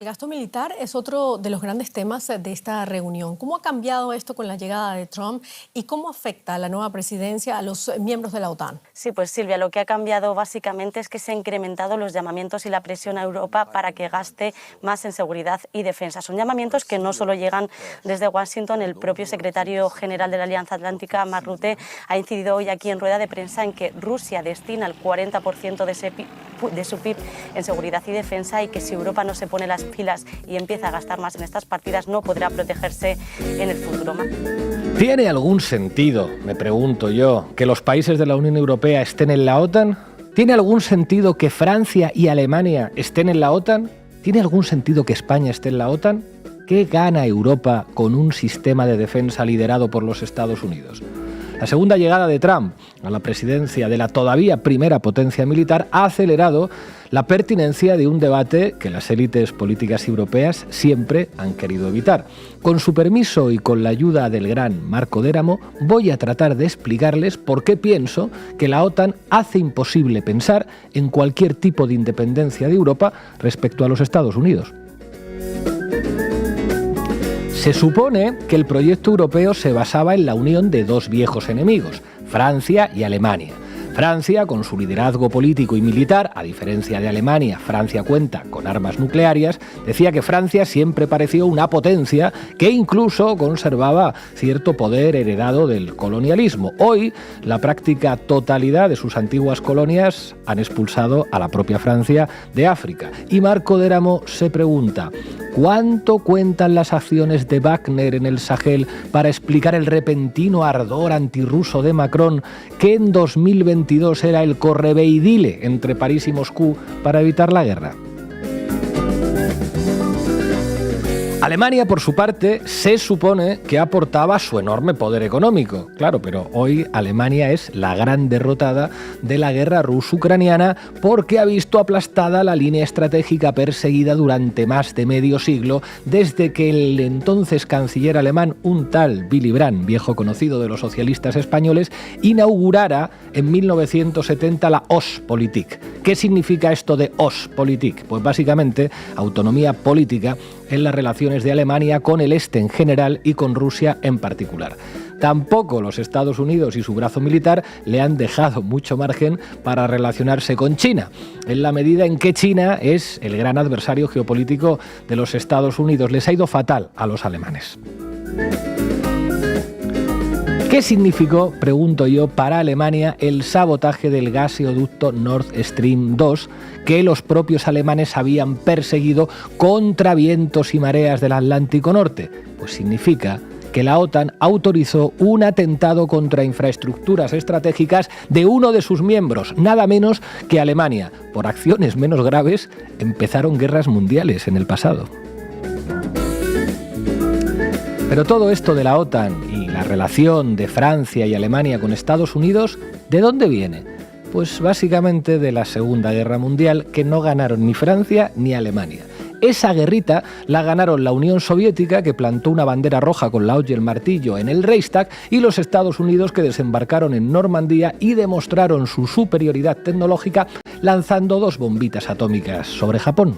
El gasto militar es otro de los grandes temas de esta reunión. ¿Cómo ha cambiado esto con la llegada de Trump y cómo afecta a la nueva presidencia a los miembros de la OTAN? Sí, pues Silvia, lo que ha cambiado básicamente es que se han incrementado los llamamientos y la presión a Europa para que gaste más en seguridad y defensa. Son llamamientos que no solo llegan desde Washington. El propio secretario general de la Alianza Atlántica, Mark Rutte, ha incidido hoy aquí en rueda de prensa en que Rusia destina el 40% de su PIB en seguridad y defensa y que si Europa no se pone las pilas y empieza a gastar más en estas partidas no podrá protegerse en el futuro. ¿Tiene algún sentido, me pregunto yo, que los países de la Unión Europea estén en la OTAN? ¿Tiene algún sentido que Francia y Alemania estén en la OTAN? ¿Tiene algún sentido que España esté en la OTAN? ¿Qué gana Europa con un sistema de defensa liderado por los Estados Unidos? La segunda llegada de Trump a la presidencia de la todavía primera potencia militar ha acelerado la pertinencia de un debate que las élites políticas europeas siempre han querido evitar. Con su permiso y con la ayuda del gran Marco Déramo, voy a tratar de explicarles por qué pienso que la OTAN hace imposible pensar en cualquier tipo de independencia de Europa respecto a los Estados Unidos. Se supone que el proyecto europeo se basaba en la unión de dos viejos enemigos, Francia y Alemania. Francia, con su liderazgo político y militar, a diferencia de Alemania, Francia cuenta con armas nucleares, decía que Francia siempre pareció una potencia que incluso conservaba cierto poder heredado del colonialismo. Hoy, la práctica totalidad de sus antiguas colonias han expulsado a la propia Francia de África. Y Marco Déramo se pregunta, ¿cuánto cuentan las acciones de Wagner en el Sahel para explicar el repentino ardor antirruso de Macron, que en 2022 era el correveidile entre París y Moscú para evitar la guerra? Alemania, por su parte, se supone que aportaba su enorme poder económico. Claro, pero hoy Alemania es la gran derrotada de la guerra ruso-ucraniana porque ha visto aplastada la línea estratégica perseguida durante más de medio siglo desde que el entonces canciller alemán, un tal Willy Brandt, viejo conocido de los socialistas españoles, inaugurara en 1970 la Ostpolitik. ¿Qué significa esto de Ostpolitik? Pues básicamente autonomía política en las relaciones de Alemania con el este en general y con Rusia en particular. Tampoco los Estados Unidos y su brazo militar le han dejado mucho margen para relacionarse con China, en la medida en que China es el gran adversario geopolítico de los Estados Unidos. Les ha ido fatal a los alemanes. ¿Qué significó, pregunto yo, para Alemania el sabotaje del gaseoducto Nord Stream 2 que los propios alemanes habían perseguido contra vientos y mareas del Atlántico Norte? Pues significa que la OTAN autorizó un atentado contra infraestructuras estratégicas de uno de sus miembros, nada menos que Alemania. Por acciones menos graves, empezaron guerras mundiales en el pasado. Pero todo esto de la OTAN y la relación de Francia y Alemania con Estados Unidos, ¿de dónde viene? Pues básicamente de la Segunda Guerra Mundial, que no ganaron ni Francia ni Alemania. Esa guerrita la ganaron la Unión Soviética, que plantó una bandera roja con la hoz y el martillo en el Reichstag, y los Estados Unidos, que desembarcaron en Normandía y demostraron su superioridad tecnológica lanzando 2 bombitas atómicas sobre Japón.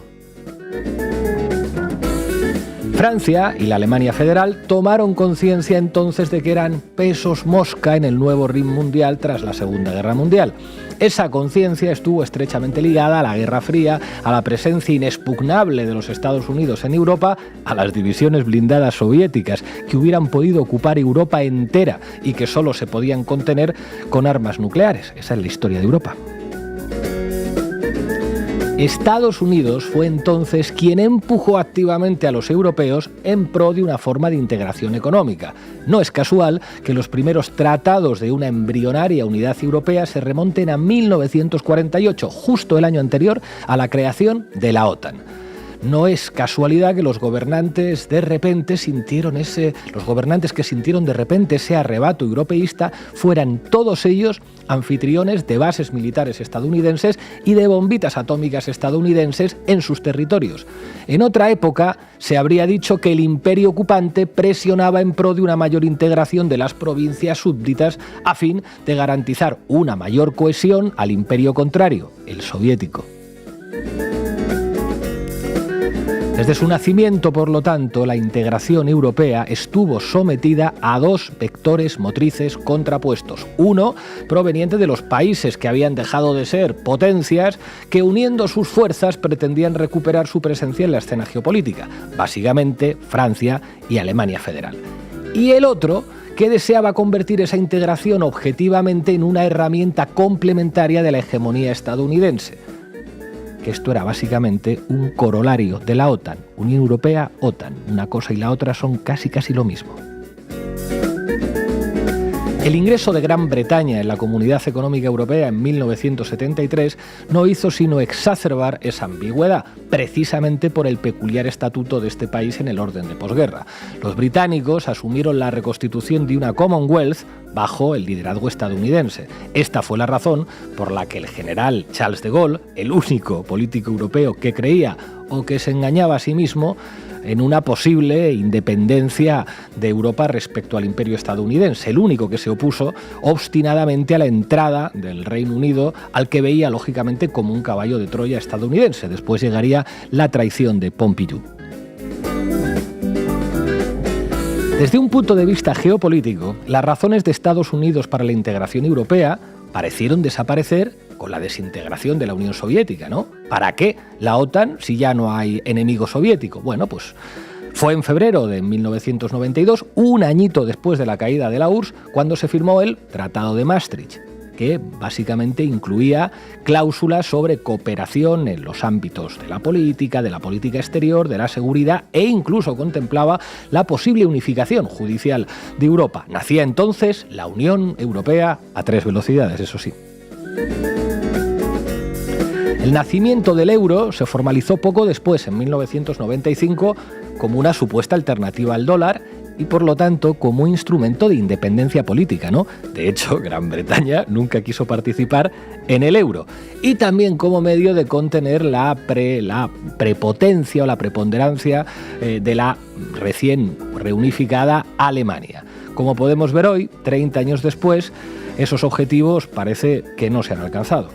Francia y la Alemania federal tomaron conciencia entonces de que eran pesos mosca en el nuevo ring mundial tras la Segunda Guerra Mundial. Esa conciencia estuvo estrechamente ligada a la Guerra Fría, a la presencia inexpugnable de los Estados Unidos en Europa, a las divisiones blindadas soviéticas que hubieran podido ocupar Europa entera y que solo se podían contener con armas nucleares. Esa es la historia de Europa. Estados Unidos fue entonces quien empujó activamente a los europeos en pro de una forma de integración económica. No es casual que los primeros tratados de una embrionaria unidad europea se remonten a 1948, justo el año anterior a la creación de la OTAN. No es casualidad que los gobernantes que sintieron de repente ese arrebato europeísta fueran todos ellos anfitriones de bases militares estadounidenses y de bombitas atómicas estadounidenses en sus territorios. En otra época se habría dicho que el imperio ocupante presionaba en pro de una mayor integración de las provincias súbditas a fin de garantizar una mayor cohesión al imperio contrario, el soviético. Desde su nacimiento, por lo tanto, la integración europea estuvo sometida a dos vectores motrices contrapuestos. Uno, proveniente de los países que habían dejado de ser potencias, que uniendo sus fuerzas pretendían recuperar su presencia en la escena geopolítica, básicamente Francia y Alemania Federal. Y el otro, que deseaba convertir esa integración objetivamente en una herramienta complementaria de la hegemonía estadounidense. Que esto era básicamente un corolario de la OTAN, Unión Europea-OTAN. Una cosa y la otra son casi lo mismo. El ingreso de Gran Bretaña en la Comunidad Económica Europea en 1973 no hizo sino exacerbar esa ambigüedad, precisamente por el peculiar estatuto de este país en el orden de posguerra. Los británicos asumieron la reconstitución de una Commonwealth bajo el liderazgo estadounidense. Esta fue la razón por la que el general Charles de Gaulle, el único político europeo que creía o que se engañaba a sí mismo en una posible independencia de Europa respecto al imperio estadounidense, el único que se opuso obstinadamente a la entrada del Reino Unido, al que veía lógicamente como un caballo de Troya estadounidense. Después llegaría la traición de Pompidou. Desde un punto de vista geopolítico, las razones de Estados Unidos para la integración europea parecieron desaparecer con la desintegración de la Unión Soviética, ¿no? ¿Para qué la OTAN si ya no hay enemigo soviético? Bueno, pues fue en febrero de 1992, un añito después de la caída de la URSS, cuando se firmó el Tratado de Maastricht, que básicamente incluía cláusulas sobre cooperación en los ámbitos de la política exterior, de la seguridad e incluso contemplaba la posible unificación judicial de Europa. Nacía entonces la Unión Europea a 3 velocidades, eso sí. El nacimiento del euro se formalizó poco después, en 1995, como una supuesta alternativa al dólar y, por lo tanto, como instrumento de independencia política, ¿no? De hecho, Gran Bretaña nunca quiso participar en el euro. Y también como medio de contener la prepotencia o la preponderancia de la recién reunificada Alemania. Como podemos ver hoy, 30 años después, esos objetivos parece que no se han alcanzado.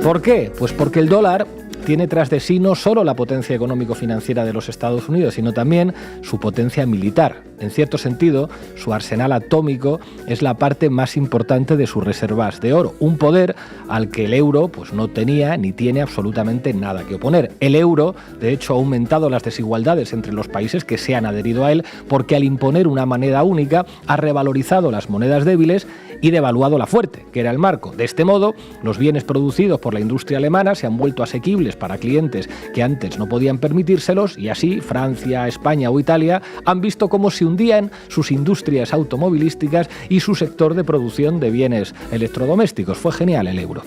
¿Por qué? Pues porque el dólar tiene tras de sí no solo la potencia económico-financiera de los Estados Unidos, sino también su potencia militar. En cierto sentido, su arsenal atómico es la parte más importante de sus reservas de oro, un poder al que el euro pues, no tenía ni tiene absolutamente nada que oponer. El euro, de hecho, ha aumentado las desigualdades entre los países que se han adherido a él, porque al imponer una moneda única ha revalorizado las monedas débiles y devaluado la fuerte, que era el marco. De este modo, los bienes producidos por la industria alemana se han vuelto asequibles para clientes que antes no podían permitírselos y así Francia, España o Italia han visto cómo se hundían sus industrias automovilísticas y su sector de producción de bienes electrodomésticos. Fue genial el euro.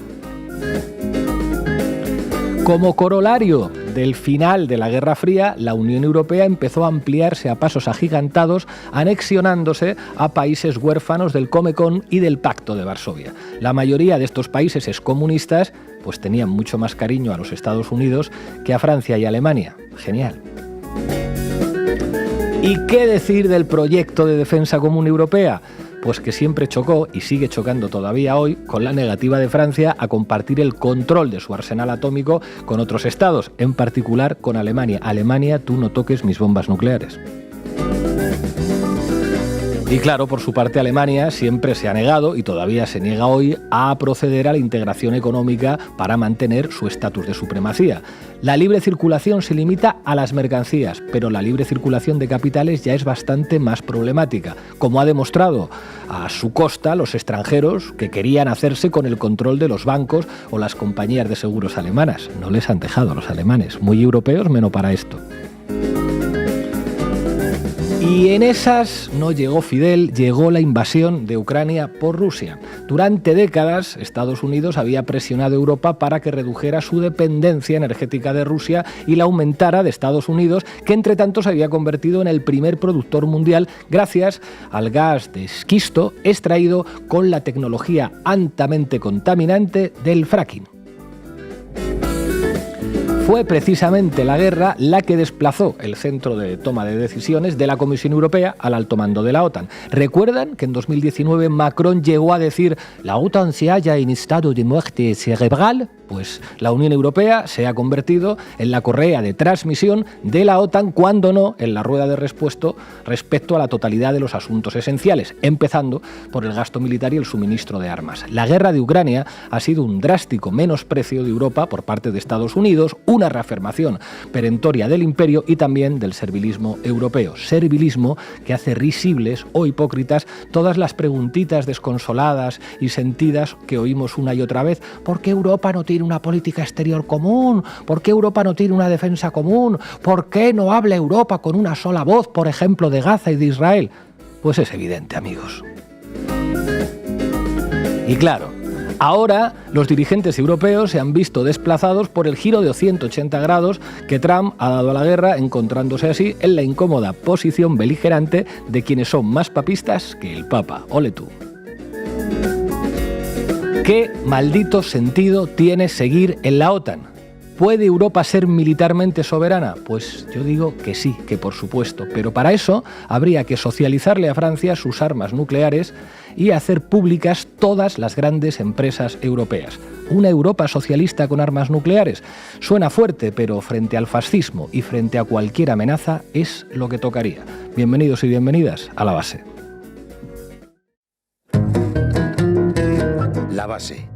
Como corolario del final de la Guerra Fría, la Unión Europea empezó a ampliarse a pasos agigantados, anexionándose a países huérfanos del Comecon y del Pacto de Varsovia. La mayoría de estos países excomunistas pues tenían mucho más cariño a los Estados Unidos que a Francia y Alemania. Genial. ¿Y qué decir del proyecto de defensa común europea? Pues que siempre chocó, y sigue chocando todavía hoy, con la negativa de Francia a compartir el control de su arsenal atómico con otros estados, en particular con Alemania. Alemania, tú no toques mis bombas nucleares. Y claro, por su parte, Alemania siempre se ha negado, y todavía se niega hoy, a proceder a la integración económica para mantener su estatus de supremacía. La libre circulación se limita a las mercancías, pero la libre circulación de capitales ya es bastante más problemática, como ha demostrado a su costa los extranjeros que querían hacerse con el control de los bancos o las compañías de seguros alemanas. No les han dejado a los alemanes, muy europeos menos para esto. Y en esas no llegó Fidel, llegó la invasión de Ucrania por Rusia. Durante décadas, Estados Unidos había presionado a Europa para que redujera su dependencia energética de Rusia y la aumentara de Estados Unidos, que entre tanto se había convertido en el primer productor mundial gracias al gas de esquisto extraído con la tecnología altamente contaminante del fracking. Fue precisamente la guerra la que desplazó el centro de toma de decisiones de la Comisión Europea al alto mando de la OTAN. ¿Recuerdan que en 2019 Macron llegó a decir «La OTAN se halla en estado de muerte cerebral»? Pues la Unión Europea se ha convertido en la correa de transmisión de la OTAN, cuando no en la rueda de repuesto respecto a la totalidad de los asuntos esenciales, empezando por el gasto militar y el suministro de armas. La guerra de Ucrania ha sido un drástico menosprecio de Europa por parte de Estados Unidos, una reafirmación perentoria del imperio y también del servilismo europeo. Servilismo que hace risibles o hipócritas todas las preguntitas desconsoladas y sentidas que oímos una y otra vez. ¿Por qué Europa no tiene una política exterior común? ¿Por qué Europa no tiene una defensa común? ¿Por qué no habla Europa con una sola voz, por ejemplo, de Gaza y de Israel? Pues es evidente, amigos. Y claro, ahora los dirigentes europeos se han visto desplazados por el giro de 180 grados que Trump ha dado a la guerra, encontrándose así en la incómoda posición beligerante de quienes son más papistas que el Papa. Ole tú. ¿Qué maldito sentido tiene seguir en la OTAN? ¿Puede Europa ser militarmente soberana? Pues yo digo que sí, que por supuesto, pero para eso habría que socializarle a Francia sus armas nucleares y hacer públicas todas las grandes empresas europeas. ¿Una Europa socialista con armas nucleares? Suena fuerte, pero frente al fascismo y frente a cualquier amenaza es lo que tocaría. Bienvenidos y bienvenidas a La Base. La Base,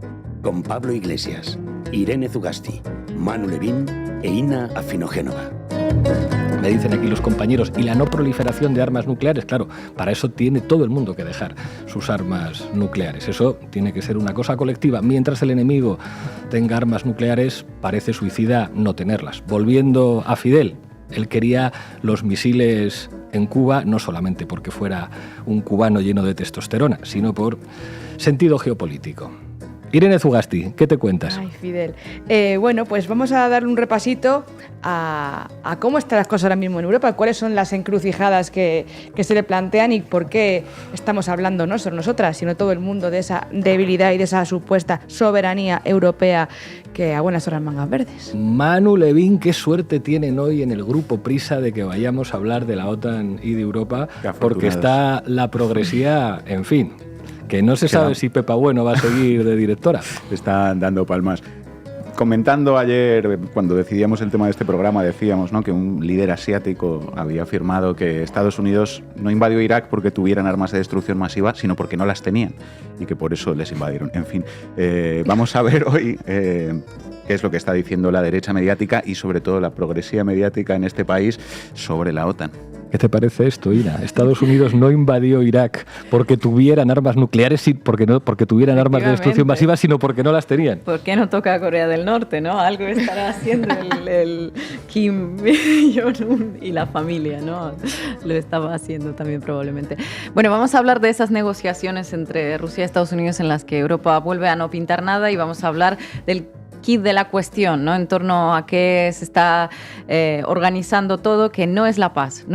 con Pablo Iglesias, Irene Zugasti, Manu Levín e Ina Afinogénova. Me dicen aquí los compañeros, y la no proliferación de armas nucleares, claro, para eso tiene todo el mundo que dejar sus armas nucleares. Eso tiene que ser una cosa colectiva. Mientras el enemigo tenga armas nucleares, parece suicida no tenerlas. Volviendo a Fidel, él quería los misiles en Cuba, no solamente porque fuera un cubano lleno de testosterona, sino por sentido geopolítico. Irene Zugasti, ¿qué te cuentas? Ay, Fidel. Bueno, pues vamos a darle un repasito a cómo están las cosas ahora mismo en Europa, cuáles son las encrucijadas que se le plantean y por qué estamos hablando no solo nosotras, sino todo el mundo de esa debilidad y de esa supuesta soberanía europea que a buenas horas mangas verdes. Manu Levín, qué suerte tienen hoy en el grupo Prisa de que vayamos a hablar de la OTAN y de Europa, porque está la progresía, en fin, que no se sabe si Pepa Bueno va a seguir de directora. Están dando palmas. Comentando ayer, cuando decidíamos el tema de este programa, decíamos, ¿no?, que un líder asiático había afirmado que Estados Unidos no invadió Irak porque tuvieran armas de destrucción masiva, sino porque no las tenían y que por eso les invadieron. En fin, vamos a ver hoy qué es lo que está diciendo la derecha mediática y sobre todo la progresía mediática en este país sobre la OTAN. ¿Qué te parece esto, Ina? Estados Unidos no invadió Irak porque tuvieran armas nucleares, porque tuvieran armas de destrucción masiva, sino porque no las tenían. ¿Por qué no toca a Corea del Norte, no? Algo estará haciendo el Kim Jong-un y la familia, ¿no? Lo estaba haciendo también probablemente. Bueno, vamos a hablar de esas negociaciones entre Rusia y Estados Unidos en las que Europa vuelve a no pintar nada y vamos a hablar del kit de la cuestión, ¿no? En torno a qué se está organizando todo, que no es la paz,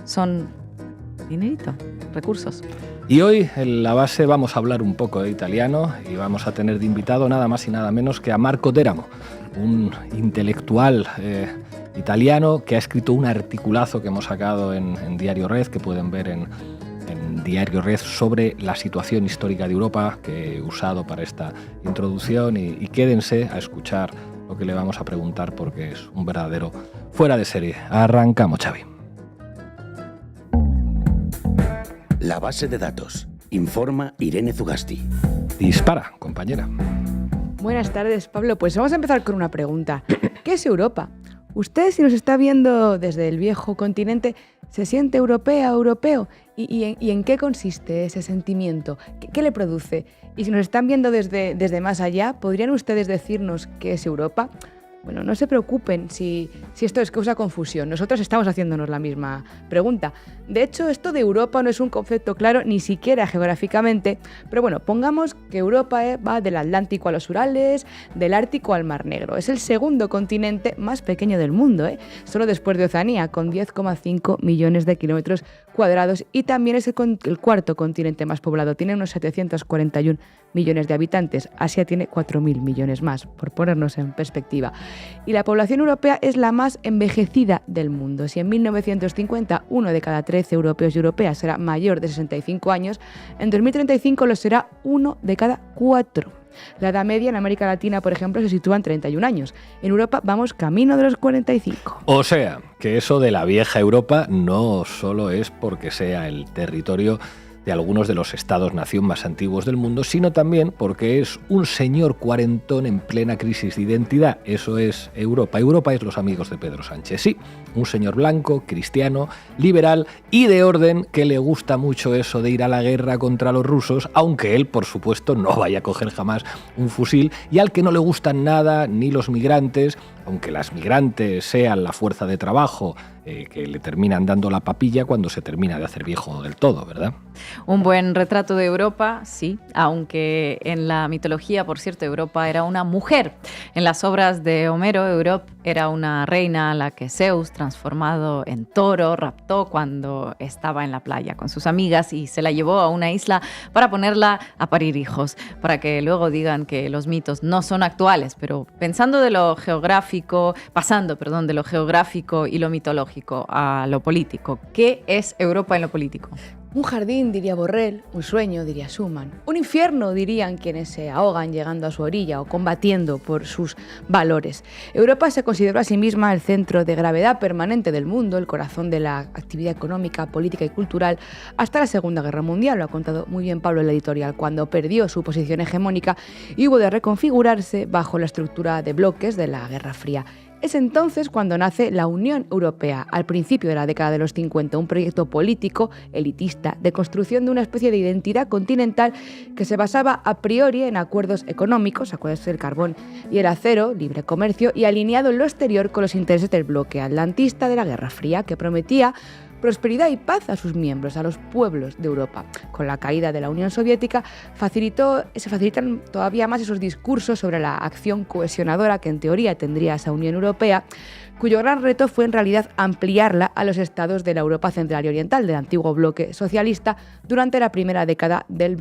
son dinerito, recursos. Y hoy en La Base vamos a hablar un poco de italiano y vamos a tener de invitado nada más y nada menos que a Marco Teramo, un intelectual italiano que ha escrito un articulazo que hemos sacado en Diario Red, que pueden ver en Diario Red, sobre la situación histórica de Europa que he usado para esta introducción y quédense a escuchar lo que le vamos a preguntar porque es un verdadero fuera de serie. Arrancamos, Xavi. La Base de datos. Informa Irene Zugasti. Dispara, compañera. Buenas tardes, Pablo. Pues vamos a empezar con una pregunta. ¿Qué es Europa? Usted, si nos está viendo desde el viejo continente, ¿se siente europea o europeo? ¿Y en qué consiste ese sentimiento? ¿Qué le produce? Y si nos están viendo desde más allá, ¿podrían ustedes decirnos qué es Europa? Bueno, no se preocupen si esto es causa confusión. Nosotros estamos haciéndonos la misma pregunta. De hecho, esto de Europa no es un concepto claro ni siquiera geográficamente, pero bueno, pongamos que Europa va del Atlántico a los Urales, del Ártico al Mar Negro. Es el segundo continente más pequeño del mundo, solo después de Oceanía, con 10,5 millones de kilómetros cuadrados, y también es el cuarto continente más poblado. Tiene unos 741 millones de habitantes. Asia tiene 4.000 millones más, por ponernos en perspectiva. y la población europea es la más envejecida del mundo. Si en 1950 1 de cada 13 europeos y europeas será mayor de 65 años, en 2035 lo será 1 de cada 4. La edad media en América Latina, por ejemplo, se sitúa en 31 años. En Europa vamos camino de los 45. O sea, que eso de la vieja Europa no solo es porque sea el territorio de algunos de los estados-nación más antiguos del mundo, sino también porque es un señor cuarentón en plena crisis de identidad. Eso es Europa. Europa es los amigos de Pedro Sánchez. Sí, un señor blanco, cristiano, liberal y de orden, que le gusta mucho eso de ir a la guerra contra los rusos, aunque él, por supuesto, no vaya a coger jamás un fusil, y al que no le gustan nada ni los migrantes, aunque las migrantes sean la fuerza de trabajo que le terminan dando la papilla cuando se termina de hacer viejo del todo, ¿verdad? Un buen retrato de Europa, sí, aunque en la mitología, por cierto, Europa era una mujer. En las obras de Homero, Europa era una reina a la que Zeus, transformado en toro, raptó cuando estaba en la playa con sus amigas y se la llevó a una isla para ponerla a parir hijos, para que luego digan que los mitos no son actuales, pero pasando de lo geográfico y lo mitológico a lo político. ¿Qué es Europa en lo político? Un jardín, diría Borrell, un sueño, diría Schumann. Un infierno, dirían quienes se ahogan llegando a su orilla o combatiendo por sus valores. Europa se consideró a sí misma el centro de gravedad permanente del mundo, el corazón de la actividad económica, política y cultural, hasta la Segunda Guerra Mundial, lo ha contado muy bien Pablo en la editorial, cuando perdió su posición hegemónica y hubo de reconfigurarse bajo la estructura de bloques de la Guerra Fría. Es entonces cuando nace la Unión Europea, al principio de la década de los 50, un proyecto político, elitista, de construcción de una especie de identidad continental que se basaba a priori en acuerdos económicos, acuerdos del carbón y el acero, libre comercio, y alineado en lo exterior con los intereses del bloque atlantista de la Guerra Fría, que prometía prosperidad y paz a sus miembros, a los pueblos de Europa. Con la caída de la Unión Soviética se facilitan todavía más esos discursos sobre la acción cohesionadora que en teoría tendría esa Unión Europea, cuyo gran reto fue en realidad ampliarla a los estados de la Europa central y oriental, del antiguo bloque socialista, durante la primera década del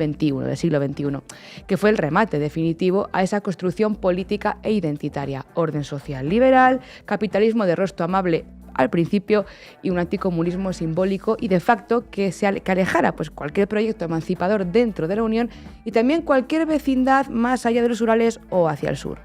siglo XXI, que fue el remate definitivo a esa construcción política e identitaria. Orden social liberal, capitalismo de rostro amable al principio y un anticomunismo simbólico y de facto que alejara pues, cualquier proyecto emancipador dentro de la Unión y también cualquier vecindad más allá de los Urales o hacia el sur.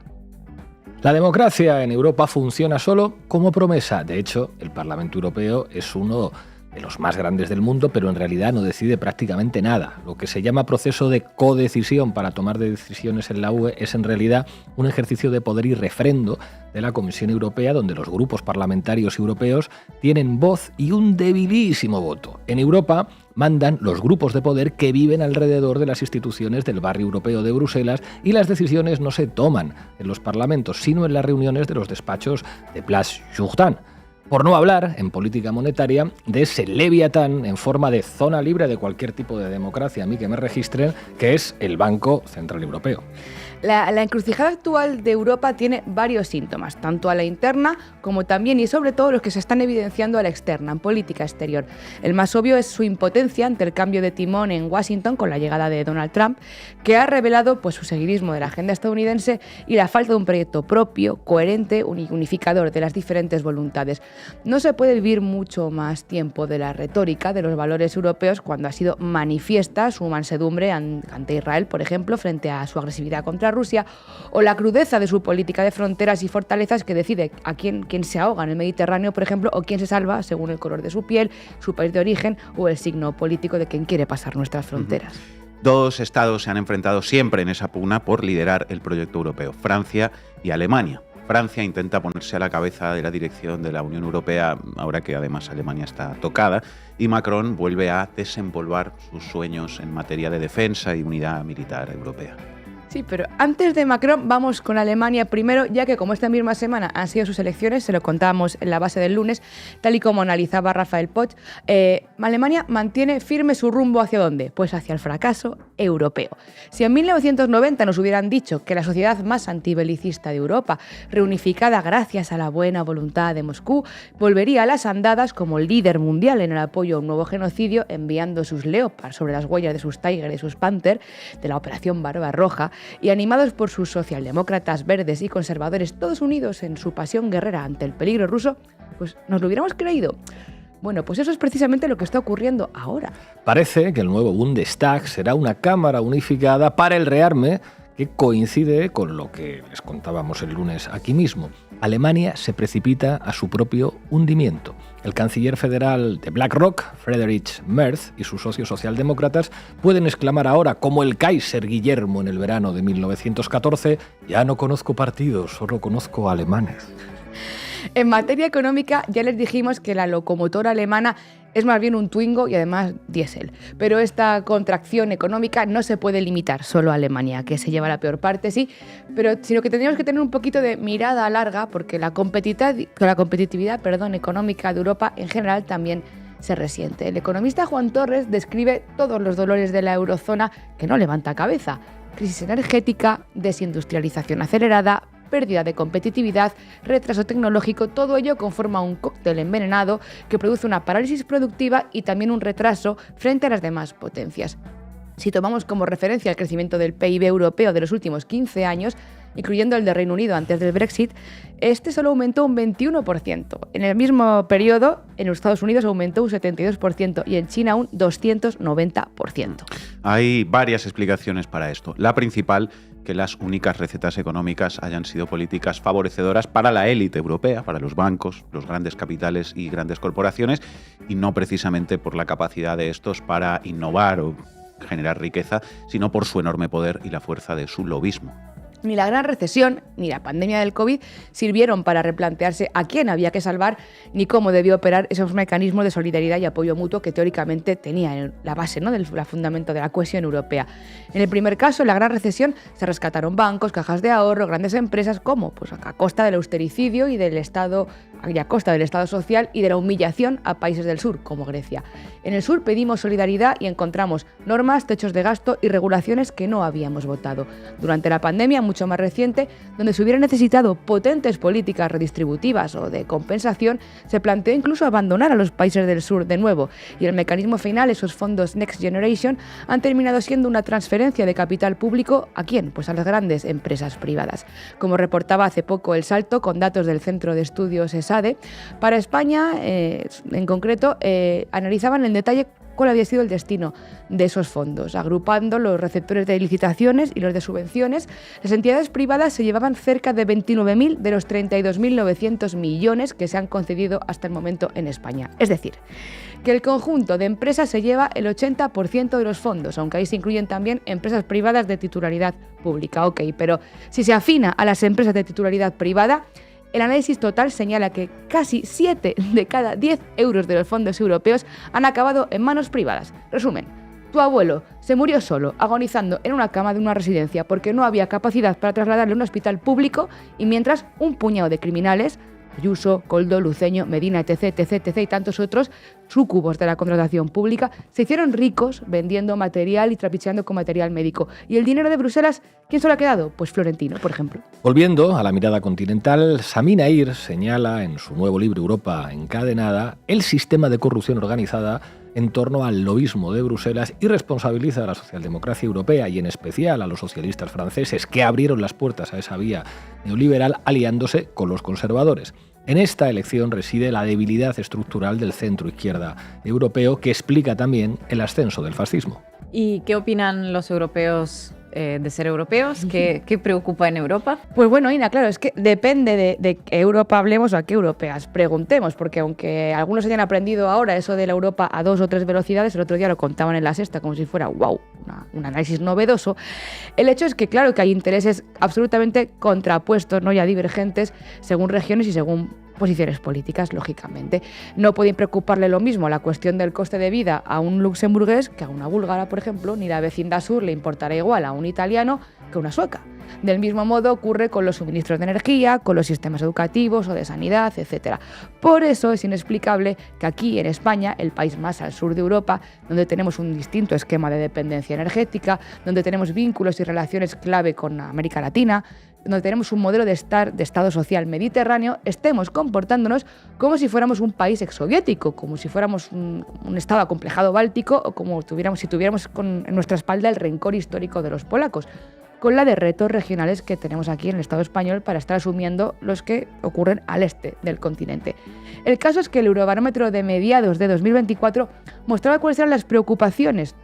La democracia en Europa funciona solo como promesa. De hecho, el Parlamento Europeo es uno de los más grandes del mundo, pero en realidad no decide prácticamente nada. Lo que se llama proceso de codecisión para tomar decisiones en la UE es en realidad un ejercicio de poder y refrendo de la Comisión Europea, donde los grupos parlamentarios europeos tienen voz y un debilísimo voto. En Europa mandan los grupos de poder que viven alrededor de las instituciones del barrio europeo de Bruselas y las decisiones no se toman en los parlamentos, sino en las reuniones de los despachos de Place Jourdan. Por no hablar, en política monetaria, de ese leviatán en forma de zona libre de cualquier tipo de democracia, a mí que me registren, que es el Banco Central Europeo. La encrucijada actual de Europa tiene varios síntomas, tanto a la interna como también y sobre todo los que se están evidenciando a la externa, en política exterior. El más obvio es su impotencia ante el cambio de timón en Washington con la llegada de Donald Trump, que ha revelado pues, su seguidismo de la agenda estadounidense y la falta de un proyecto propio, coherente, unificador de las diferentes voluntades. No se puede vivir mucho más tiempo de la retórica de los valores europeos cuando ha sido manifiesta su mansedumbre ante Israel, por ejemplo, frente a su agresividad contra Rusia, o la crudeza de su política de fronteras y fortalezas que decide a quién se ahoga en el Mediterráneo, por ejemplo, o quién se salva según el color de su piel, su país de origen o el signo político de quien quiere pasar nuestras fronteras. Dos estados se han enfrentado siempre en esa pugna por liderar el proyecto europeo, Francia y Alemania. Francia intenta ponerse a la cabeza de la dirección de la Unión Europea, ahora que además Alemania está tocada, y Macron vuelve a desempolvar sus sueños en materia de defensa y unidad militar europea. Sí, pero antes de Macron vamos con Alemania primero, ya que como esta misma semana han sido sus elecciones, se lo contábamos en la base del lunes, tal y como analizaba Rafael Poch, Alemania mantiene firme su rumbo ¿hacia dónde? Pues hacia el fracaso europeo. Si en 1990 nos hubieran dicho que la sociedad más antibelicista de Europa, reunificada gracias a la buena voluntad de Moscú, volvería a las andadas como líder mundial en el apoyo a un nuevo genocidio, enviando sus Leopard sobre las huellas de sus Tiger y sus Panther de la Operación Barbarroja, Y animados por sus socialdemócratas, verdes y conservadores, todos unidos en su pasión guerrera ante el peligro ruso, pues nos lo hubiéramos creído. Bueno, pues eso es precisamente lo que está ocurriendo ahora. Parece que el nuevo Bundestag será una cámara unificada para el rearme que coincide con lo que les contábamos el lunes aquí mismo. Alemania se precipita a su propio hundimiento. El canciller federal de BlackRock, Friedrich Merz, y sus socios socialdemócratas pueden exclamar ahora, como el Kaiser Guillermo en el verano de 1914, ya no conozco partidos, solo conozco alemanes. En materia económica ya les dijimos que la locomotora alemana es más bien un Twingo y además diésel. Pero esta contracción económica no se puede limitar solo a Alemania, que se lleva la peor parte, sí, sino que tendríamos que tener un poquito de mirada larga porque la competitividad económica de Europa en general también se resiente. El economista Juan Torres describe todos los dolores de la eurozona que no levanta cabeza. Crisis energética, desindustrialización acelerada, pérdida de competitividad, retraso tecnológico, todo ello conforma un cóctel envenenado que produce una parálisis productiva y también un retraso frente a las demás potencias. Si tomamos como referencia el crecimiento del PIB europeo de los últimos 15 años, incluyendo el de Reino Unido antes del Brexit, este solo aumentó un 21%. En el mismo periodo, en los Estados Unidos aumentó un 72% y en China un 290%. Hay varias explicaciones para esto. La principal, que las únicas recetas económicas hayan sido políticas favorecedoras para la élite europea, para los bancos, los grandes capitales y grandes corporaciones, y no precisamente por la capacidad de estos para innovar o generar riqueza, sino por su enorme poder y la fuerza de su lobismo. Ni la gran recesión ni la pandemia del COVID sirvieron para replantearse a quién había que salvar ni cómo debió operar esos mecanismos de solidaridad y apoyo mutuo que teóricamente tenían la base, ¿no?, del fundamento de la cohesión europea. En el primer caso, en la gran recesión, se rescataron bancos, cajas de ahorro, grandes empresas, ¿cómo? Pues a costa del austericidio y a costa del Estado social y de la humillación a países del sur, como Grecia. En el sur pedimos solidaridad y encontramos normas, techos de gasto y regulaciones que no habíamos votado. Durante la pandemia, mucho más reciente, donde se hubiera necesitado potentes políticas redistributivas o de compensación, se planteó incluso abandonar a los países del sur de nuevo, y el mecanismo final, esos fondos Next Generation, han terminado siendo una transferencia de capital público ¿a quién? Pues a las grandes empresas privadas. Como reportaba hace poco El Salto con datos del Centro de Estudios ESADE, para España, en concreto, analizaban en detalle cuál había sido el destino de esos fondos. Agrupando los receptores de licitaciones y los de subvenciones, las entidades privadas se llevaban cerca de 29.000 de los 32.900 millones que se han concedido hasta el momento en España. Es decir, que el conjunto de empresas se lleva el 80% de los fondos, aunque ahí se incluyen también empresas privadas de titularidad pública. Ok, pero si se afina a las empresas de titularidad privada, el análisis total señala que casi 7 de cada 10 euros de los fondos europeos han acabado en manos privadas. Resumen, tu abuelo se murió solo, agonizando en una cama de una residencia porque no había capacidad para trasladarle a un hospital público, y mientras un puñado de criminales, Ayuso, Koldo, Luceño, Medina, etc. Y tantos otros súcubos de la contratación pública, se hicieron ricos vendiendo material y trapicheando con material médico. ¿Y el dinero de Bruselas, quién se lo ha quedado? Pues Florentino, por ejemplo. Volviendo a la mirada continental, Sami Nair señala en su nuevo libro Europa encadenada el sistema de corrupción organizada en torno al lobismo de Bruselas y responsabiliza a la socialdemocracia europea y en especial a los socialistas franceses que abrieron las puertas a esa vía neoliberal aliándose con los conservadores. En esta elección reside la debilidad estructural del centro-izquierda europeo que explica también el ascenso del fascismo. ¿Y qué opinan los europeos de ser europeos? ¿Qué preocupa en Europa? Pues bueno, Ina, claro, es que depende de qué Europa hablemos o a qué europeas preguntemos, porque aunque algunos hayan aprendido ahora eso de la Europa a 2 o 3 velocidades, el otro día lo contaban en La Sexta como si fuera, wow, un análisis novedoso, el hecho es que claro que hay intereses absolutamente contrapuestos, no ya divergentes, según regiones y según posiciones políticas, lógicamente. No pueden preocuparle lo mismo la cuestión del coste de vida a un luxemburgués que a una búlgara, por ejemplo, ni la vecindad sur le importará igual a un italiano que a una sueca. Del mismo modo ocurre con los suministros de energía, con los sistemas educativos o de sanidad, etc. Por eso es inexplicable que aquí en España, el país más al sur de Europa, donde tenemos un distinto esquema de dependencia energética, donde tenemos vínculos y relaciones clave con América Latina, donde tenemos un modelo de Estado social mediterráneo, estemos comportándonos como si fuéramos un país exsoviético, como si fuéramos un Estado acomplejado báltico o como si tuviéramos en nuestra espalda el rencor histórico de los polacos. con la de retos regionales que tenemos aquí en el Estado español para estar asumiendo los que ocurren al este del continente. El caso es que el Eurobarómetro de mediados de 2024 mostraba cuáles eran las preocupaciones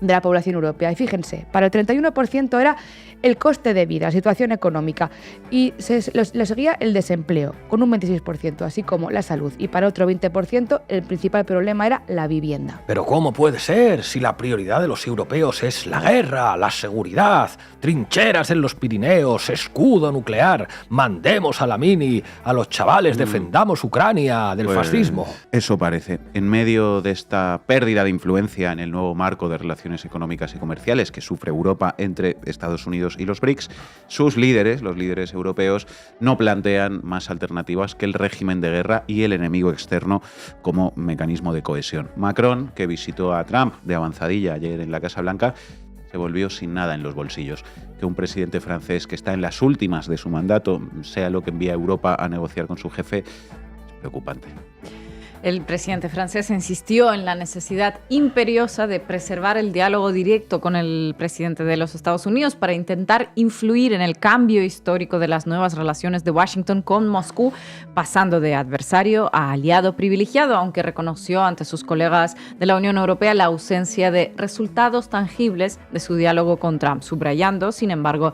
de la población europea. Y fíjense, para el 31% era el coste de vida, la situación económica, y le seguía el desempleo, con un 26%, así como la salud. Y para otro 20%, el principal problema era la vivienda. Pero ¿cómo puede ser si la prioridad de los europeos es la guerra, la seguridad, trincheras en los Pirineos, escudo nuclear, mandemos a la Mini, a los chavales defendamos Ucrania del fascismo? Eso parece. En medio de esta pérdida de influencia en el nuevo marco de relaciones económicas y comerciales que sufre Europa entre Estados Unidos y los BRICS, sus líderes, los líderes europeos, no plantean más alternativas que el régimen de guerra y el enemigo externo como mecanismo de cohesión. Macron, que visitó a Trump de avanzadilla ayer en la Casa Blanca, se volvió sin nada en los bolsillos. Que un presidente francés que está en las últimas de su mandato sea lo que envía a Europa a negociar con su jefe es preocupante. El presidente francés insistió en la necesidad imperiosa de preservar el diálogo directo con el presidente de los Estados Unidos para intentar influir en el cambio histórico de las nuevas relaciones de Washington con Moscú, pasando de adversario a aliado privilegiado, aunque reconoció ante sus colegas de la Unión Europea la ausencia de resultados tangibles de su diálogo con Trump, subrayando, sin embargo,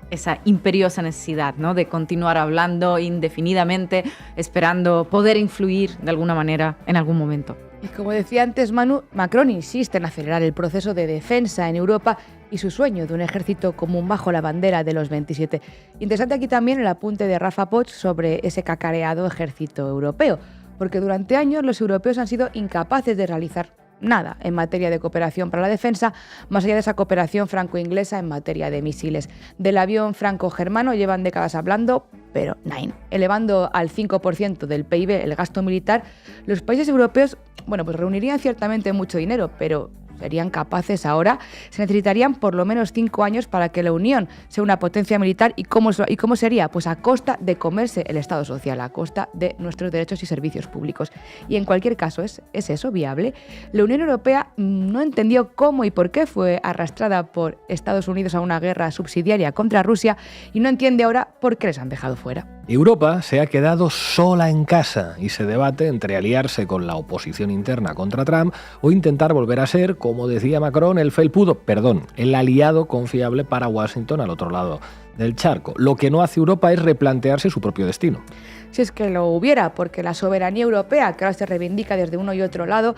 esa imperiosa necesidad, ¿no?, de continuar hablando indefinidamente, esperando poder influir de alguna manera en algún momento. Y como decía antes Manu, Macron insiste en acelerar el proceso de defensa en Europa y su sueño de un ejército común bajo la bandera de los 27. Interesante aquí también el apunte de Rafa Poch sobre ese cacareado ejército europeo, porque durante años los europeos han sido incapaces de realizar nada en materia de cooperación para la defensa, más allá de esa cooperación franco-inglesa en materia de misiles. Del avión franco-germano llevan décadas hablando, pero nada. Elevando al 5% del PIB el gasto militar, los países europeos, pues reunirían ciertamente mucho dinero, pero serían capaces ahora, se necesitarían por lo menos 5 años para que la Unión sea una potencia militar. ¿Y cómo sería? Pues a costa de comerse el Estado social, a costa de nuestros derechos y servicios públicos. Y en cualquier caso, ¿es eso viable? La Unión Europea no entendió cómo y por qué fue arrastrada por Estados Unidos a una guerra subsidiaria contra Rusia y no entiende ahora por qué les han dejado fuera. Europa se ha quedado sola en casa y se debate entre aliarse con la oposición interna contra Trump o intentar volver a ser, como decía Macron, el aliado confiable para Washington al otro lado del charco. Lo que no hace Europa es replantearse su propio destino. Si es que lo hubiera, porque la soberanía europea, que ahora se reivindica desde uno y otro lado,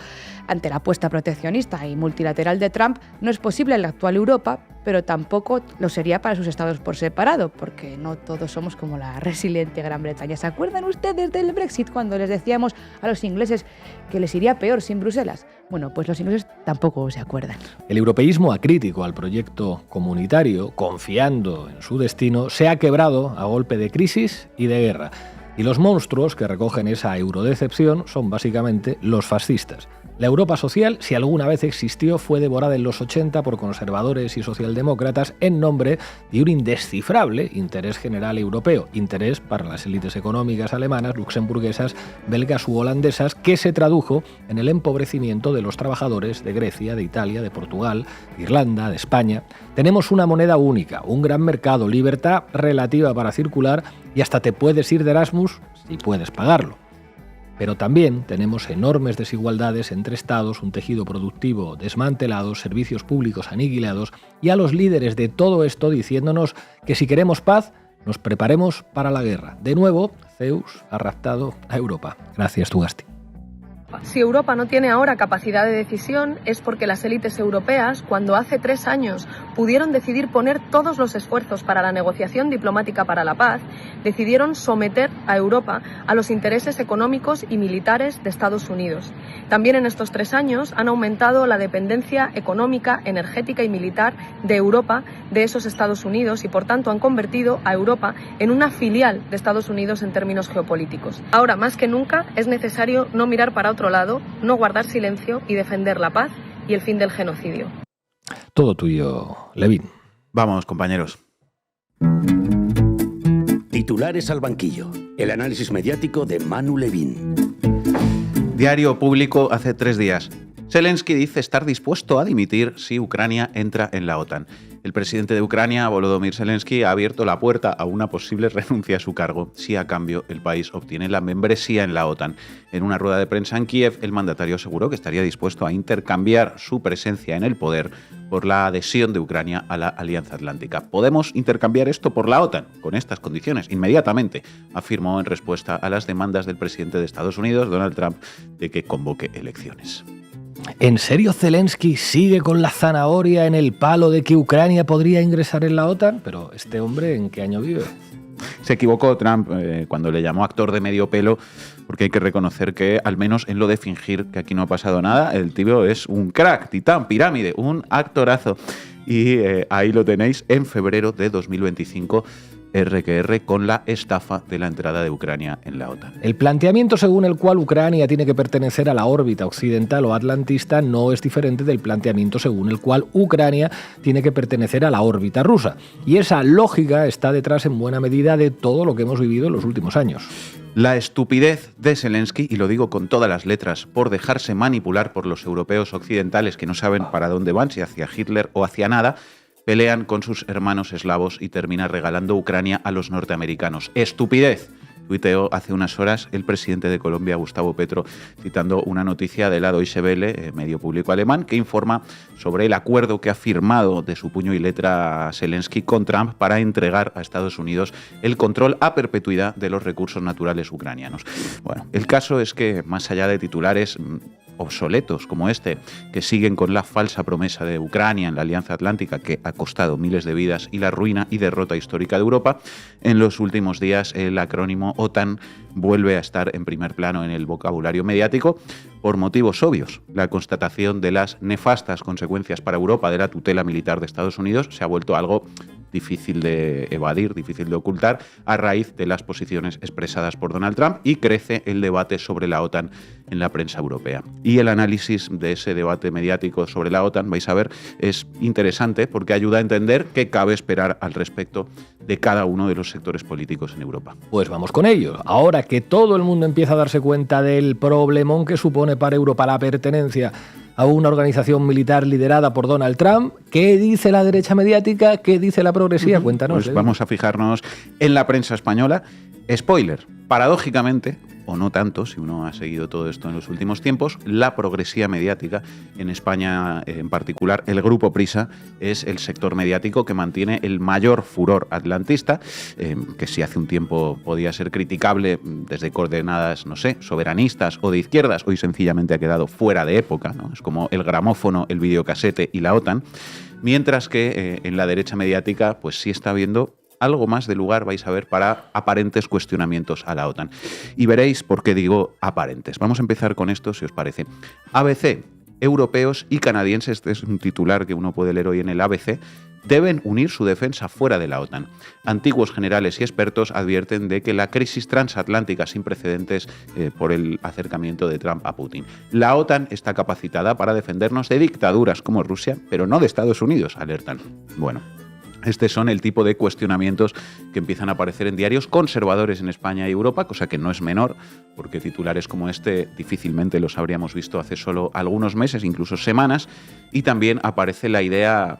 ante la apuesta proteccionista y multilateral de Trump, no es posible en la actual Europa, pero tampoco lo sería para sus estados por separado, porque no todos somos como la resiliente Gran Bretaña. ¿Se acuerdan ustedes del Brexit cuando les decíamos a los ingleses que les iría peor sin Bruselas? Bueno, pues los ingleses tampoco se acuerdan. El europeísmo acrítico al proyecto comunitario, confiando en su destino, se ha quebrado a golpe de crisis y de guerra. Y los monstruos que recogen esa eurodecepción son básicamente los fascistas. La Europa social, si alguna vez existió, fue devorada en los 80 por conservadores y socialdemócratas en nombre de un indescifrable interés general europeo, interés para las élites económicas alemanas, luxemburguesas, belgas u holandesas, que se tradujo en el empobrecimiento de los trabajadores de Grecia, de Italia, de Portugal, de Irlanda, de España. Tenemos una moneda única, un gran mercado, libertad relativa para circular y hasta te puedes ir de Erasmus si puedes pagarlo. Pero también tenemos enormes desigualdades entre estados, un tejido productivo desmantelado, servicios públicos aniquilados y a los líderes de todo esto diciéndonos que si queremos paz, nos preparemos para la guerra. De nuevo, Zeus ha raptado a Europa. Gracias, Tugasti. Si Europa no tiene ahora capacidad de decisión es porque las élites europeas, cuando hace 3 años pudieron decidir poner todos los esfuerzos para la negociación diplomática para la paz, decidieron someter a Europa a los intereses económicos y militares de Estados Unidos. También en estos 3 años han aumentado la dependencia económica, energética y militar de Europa de esos Estados Unidos y por tanto han convertido a Europa en una filial de Estados Unidos en términos geopolíticos. Ahora, más que nunca, es necesario no mirar para otro lado, no guardar silencio y defender la paz y el fin del genocidio. Todo tuyo, Levin. Vamos, compañeros. Titulares al banquillo. El análisis mediático de Manu Levin. Diario Público hace 3 días. Zelensky dice estar dispuesto a dimitir si Ucrania entra en la OTAN. El presidente de Ucrania, Volodymyr Zelensky, ha abierto la puerta a una posible renuncia a su cargo si a cambio el país obtiene la membresía en la OTAN. En una rueda de prensa en Kiev, el mandatario aseguró que estaría dispuesto a intercambiar su presencia en el poder por la adhesión de Ucrania a la Alianza Atlántica. Podemos intercambiar esto por la OTAN, con estas condiciones, inmediatamente, afirmó en respuesta a las demandas del presidente de Estados Unidos, Donald Trump, de que convoque elecciones. ¿En serio Zelensky sigue con la zanahoria en el palo de que Ucrania podría ingresar en la OTAN? Pero ¿este hombre en qué año vive? Se equivocó Trump cuando le llamó actor de medio pelo, porque hay que reconocer que, al menos en lo de fingir que aquí no ha pasado nada, el tío es un crack, titán, pirámide, un actorazo. Y ahí lo tenéis en febrero de 2025. R con la estafa de la entrada de Ucrania en la OTAN. El planteamiento según el cual Ucrania tiene que pertenecer a la órbita occidental o atlantista no es diferente del planteamiento según el cual Ucrania tiene que pertenecer a la órbita rusa. Y esa lógica está detrás en buena medida de todo lo que hemos vivido en los últimos años. La estupidez de Zelensky, y lo digo con todas las letras, por dejarse manipular por los europeos occidentales que no saben para dónde van, si hacia Hitler o hacia nada, pelean con sus hermanos eslavos y termina regalando Ucrania a los norteamericanos. ¡Estupidez! Tuiteó hace unas horas el presidente de Colombia, Gustavo Petro, citando una noticia de la Deutsche Welle, medio público alemán, que informa sobre el acuerdo que ha firmado de su puño y letra Zelensky con Trump para entregar a Estados Unidos el control a perpetuidad de los recursos naturales ucranianos. Bueno, el caso es que, más allá de titulares obsoletos como este, que siguen con la falsa promesa de Ucrania en la Alianza Atlántica, que ha costado miles de vidas y la ruina y derrota histórica de Europa, en los últimos días el acrónimo OTAN vuelve a estar en primer plano en el vocabulario mediático por motivos obvios. La constatación de las nefastas consecuencias para Europa de la tutela militar de Estados Unidos se ha vuelto algo difícil de evadir, difícil de ocultar, a raíz de las posiciones expresadas por Donald Trump, y crece el debate sobre la OTAN en la prensa europea. Y el análisis de ese debate mediático sobre la OTAN, vais a ver, es interesante porque ayuda a entender qué cabe esperar al respecto de cada uno de los sectores políticos en Europa. Pues vamos con ello. Ahora que todo el mundo empieza a darse cuenta del problemón que supone para Europa la pertenencia a una organización militar liderada por Donald Trump, ¿qué dice la derecha mediática? ¿Qué dice la progresía? Cuéntanos. Pues vamos a fijarnos en la prensa española. Spoiler, paradójicamente, o no tanto, si uno ha seguido todo esto en los últimos tiempos, la progresía mediática, en España en particular, el Grupo Prisa, es el sector mediático que mantiene el mayor furor atlantista, que si hace un tiempo podía ser criticable desde coordenadas, no sé, soberanistas o de izquierdas, hoy sencillamente ha quedado fuera de época, ¿no? Es como el gramófono, el videocasete y la OTAN, mientras que en la derecha mediática pues sí está habiendo algo más de lugar, vais a ver, para aparentes cuestionamientos a la OTAN. Y veréis por qué digo aparentes. Vamos a empezar con esto, si os parece. ABC, europeos y canadienses, este es un titular que uno puede leer hoy en el ABC, deben unir su defensa fuera de la OTAN. Antiguos generales y expertos advierten de que la crisis transatlántica sin precedentes por el acercamiento de Trump a Putin. La OTAN está capacitada para defendernos de dictaduras como Rusia, pero no de Estados Unidos, alertan. Bueno, estos son el tipo de cuestionamientos que empiezan a aparecer en diarios conservadores en España y Europa, cosa que no es menor, porque titulares como este difícilmente los habríamos visto hace solo algunos meses, incluso semanas, y también aparece la idea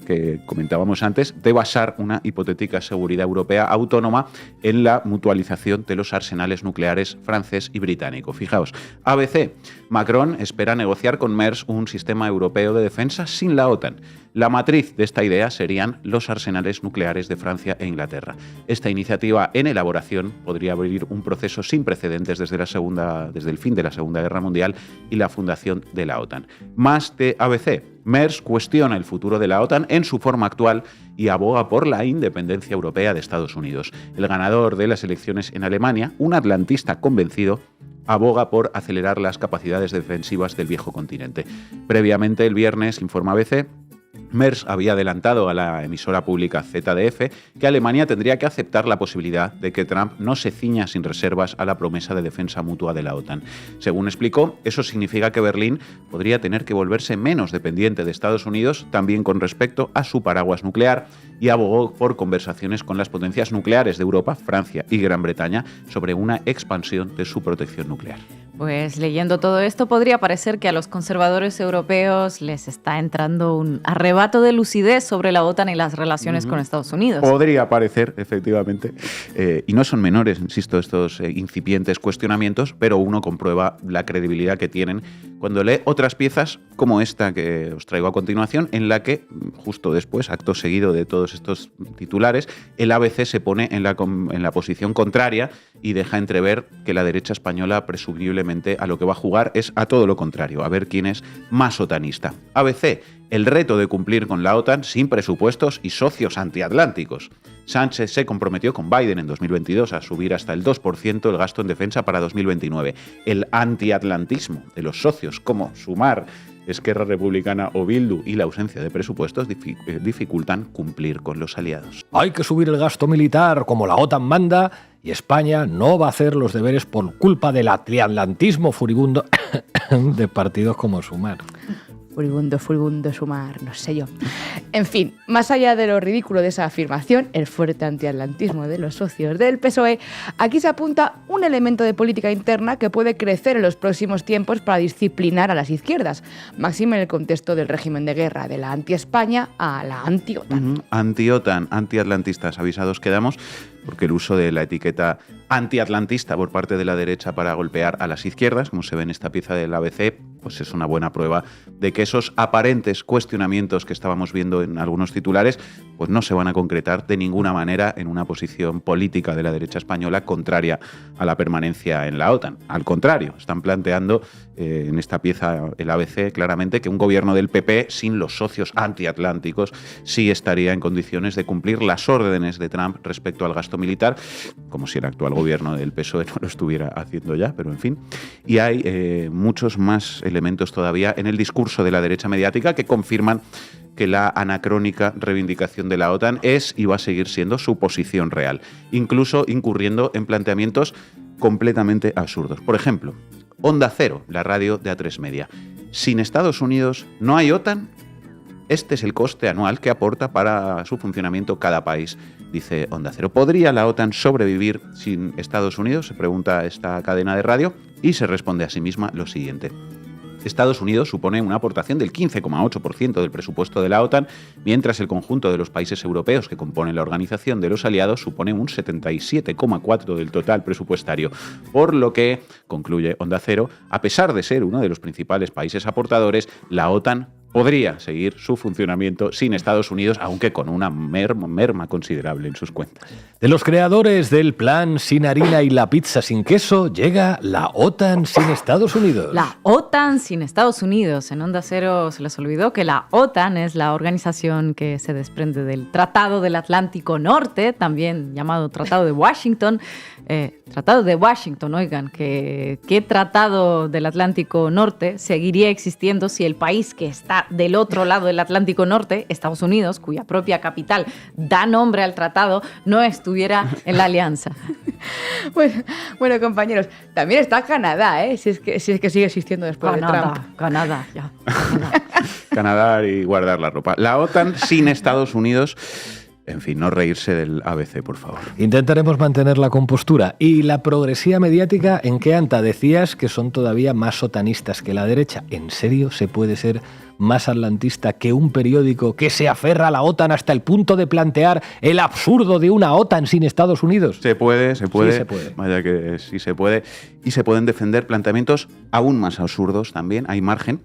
que comentábamos antes de basar una hipotética seguridad europea autónoma en la mutualización de los arsenales nucleares francés y británico. Fijaos, ABC, Macron espera negociar con Merz un sistema europeo de defensa sin la OTAN. La matriz de esta idea serían los arsenales nucleares de Francia e Inglaterra. Esta iniciativa en elaboración podría abrir un proceso sin precedentes desde el fin de la Segunda Guerra Mundial y la fundación de la OTAN. Más de ABC, Merz cuestiona el futuro de la OTAN en su forma actual y aboga por la independencia europea de Estados Unidos. El ganador de las elecciones en Alemania, un atlantista convencido, aboga por acelerar las capacidades defensivas del viejo continente. Previamente, el viernes, informa ABC, Merz había adelantado a la emisora pública ZDF que Alemania tendría que aceptar la posibilidad de que Trump no se ciña sin reservas a la promesa de defensa mutua de la OTAN. Según explicó, eso significa que Berlín podría tener que volverse menos dependiente de Estados Unidos, también con respecto a su paraguas nuclear, y abogó por conversaciones con las potencias nucleares de Europa, Francia y Gran Bretaña, sobre una expansión de su protección nuclear. Pues leyendo todo esto podría parecer que a los conservadores europeos les está entrando un arrebato de lucidez sobre la OTAN y las relaciones con Estados Unidos. Podría parecer, efectivamente. Y no son menores, insisto, estos incipientes cuestionamientos, pero uno comprueba la credibilidad que tienen cuando lee otras piezas como esta que os traigo a continuación, en la que, justo después, acto seguido de todos estos titulares, el ABC se pone en la posición contraria y deja entrever que la derecha española presumiblemente a lo que va a jugar es a todo lo contrario, a ver quién es más otanista. ABC, el reto de cumplir con la OTAN sin presupuestos y socios antiatlánticos. Sánchez se comprometió con Biden en 2022 a subir hasta el 2% el gasto en defensa para 2029. El antiatlantismo de los socios como Sumar, Esquerra Republicana o Bildu y la ausencia de presupuestos dificultan cumplir con los aliados. Hay que subir el gasto militar como la OTAN manda y España no va a hacer los deberes por culpa del antiatlantismo furibundo de partidos como Sumar. Furibundo, Sumar, no sé yo. En fin, más allá de lo ridículo de esa afirmación, el fuerte antiatlantismo de los socios del PSOE, aquí se apunta un elemento de política interna que puede crecer en los próximos tiempos para disciplinar a las izquierdas, máxime en el contexto del régimen de guerra de la anti-España a la anti-OTAN. Anti-OTAN, anti-atlantistas, avisados quedamos, porque el uso de la etiqueta antiatlantista por parte de la derecha para golpear a las izquierdas, como se ve en esta pieza del ABC, pues es una buena prueba de que esos aparentes cuestionamientos que estábamos viendo en algunos titulares, pues no se van a concretar de ninguna manera en una posición política de la derecha española contraria a la permanencia en la OTAN. Al contrario, están planteando en esta pieza el ABC claramente que un gobierno del PP sin los socios antiatlánticos sí estaría en condiciones de cumplir las órdenes de Trump respecto al gasto militar, como si el actual gobierno del PSOE no lo estuviera haciendo ya, pero en fin. Y hay muchos más elementos todavía en el discurso de la derecha mediática que confirman que la anacrónica reivindicación de la OTAN es y va a seguir siendo su posición real, incluso incurriendo en planteamientos completamente absurdos. Por ejemplo, Onda Cero, la radio de A3 Media. Sin Estados Unidos no hay OTAN. Este es el coste anual que aporta para su funcionamiento cada país, dice Onda Cero. ¿Podría la OTAN sobrevivir sin Estados Unidos?, se pregunta esta cadena de radio, y se responde a sí misma lo siguiente. Estados Unidos supone una aportación del 15,8% del presupuesto de la OTAN, mientras el conjunto de los países europeos que componen la organización de los aliados supone un 77,4% del total presupuestario. Por lo que, concluye Onda Cero, a pesar de ser uno de los principales países aportadores, la OTAN podría seguir su funcionamiento sin Estados Unidos, aunque con una merma considerable en sus cuentas. De los creadores del plan sin harina y la pizza sin queso, llega la OTAN sin Estados Unidos. La OTAN sin Estados Unidos. En Onda Cero se les olvidó que la OTAN es la organización que se desprende del Tratado del Atlántico Norte, también llamado Tratado de Washington. Tratado de Washington, oigan, ¿qué Tratado del Atlántico Norte seguiría existiendo si el país que está del otro lado del Atlántico Norte, Estados Unidos, cuya propia capital da nombre al tratado, no estuviera en la alianza? Bueno, compañeros, también está Canadá, si es que sigue existiendo después de Trump. Canadá, ya. Canadá y guardar la ropa. La OTAN sin Estados Unidos. En fin, no reírse del ABC, por favor. Intentaremos mantener la compostura. ¿Y la progresía mediática en qué anda? Decías que son todavía más otanistas que la derecha. ¿En serio se puede ser más atlantista que un periódico que se aferra a la OTAN hasta el punto de plantear el absurdo de una OTAN sin Estados Unidos? Se puede. Sí, se puede. Vaya que sí se puede. Y se pueden defender planteamientos aún más absurdos también. Hay margen.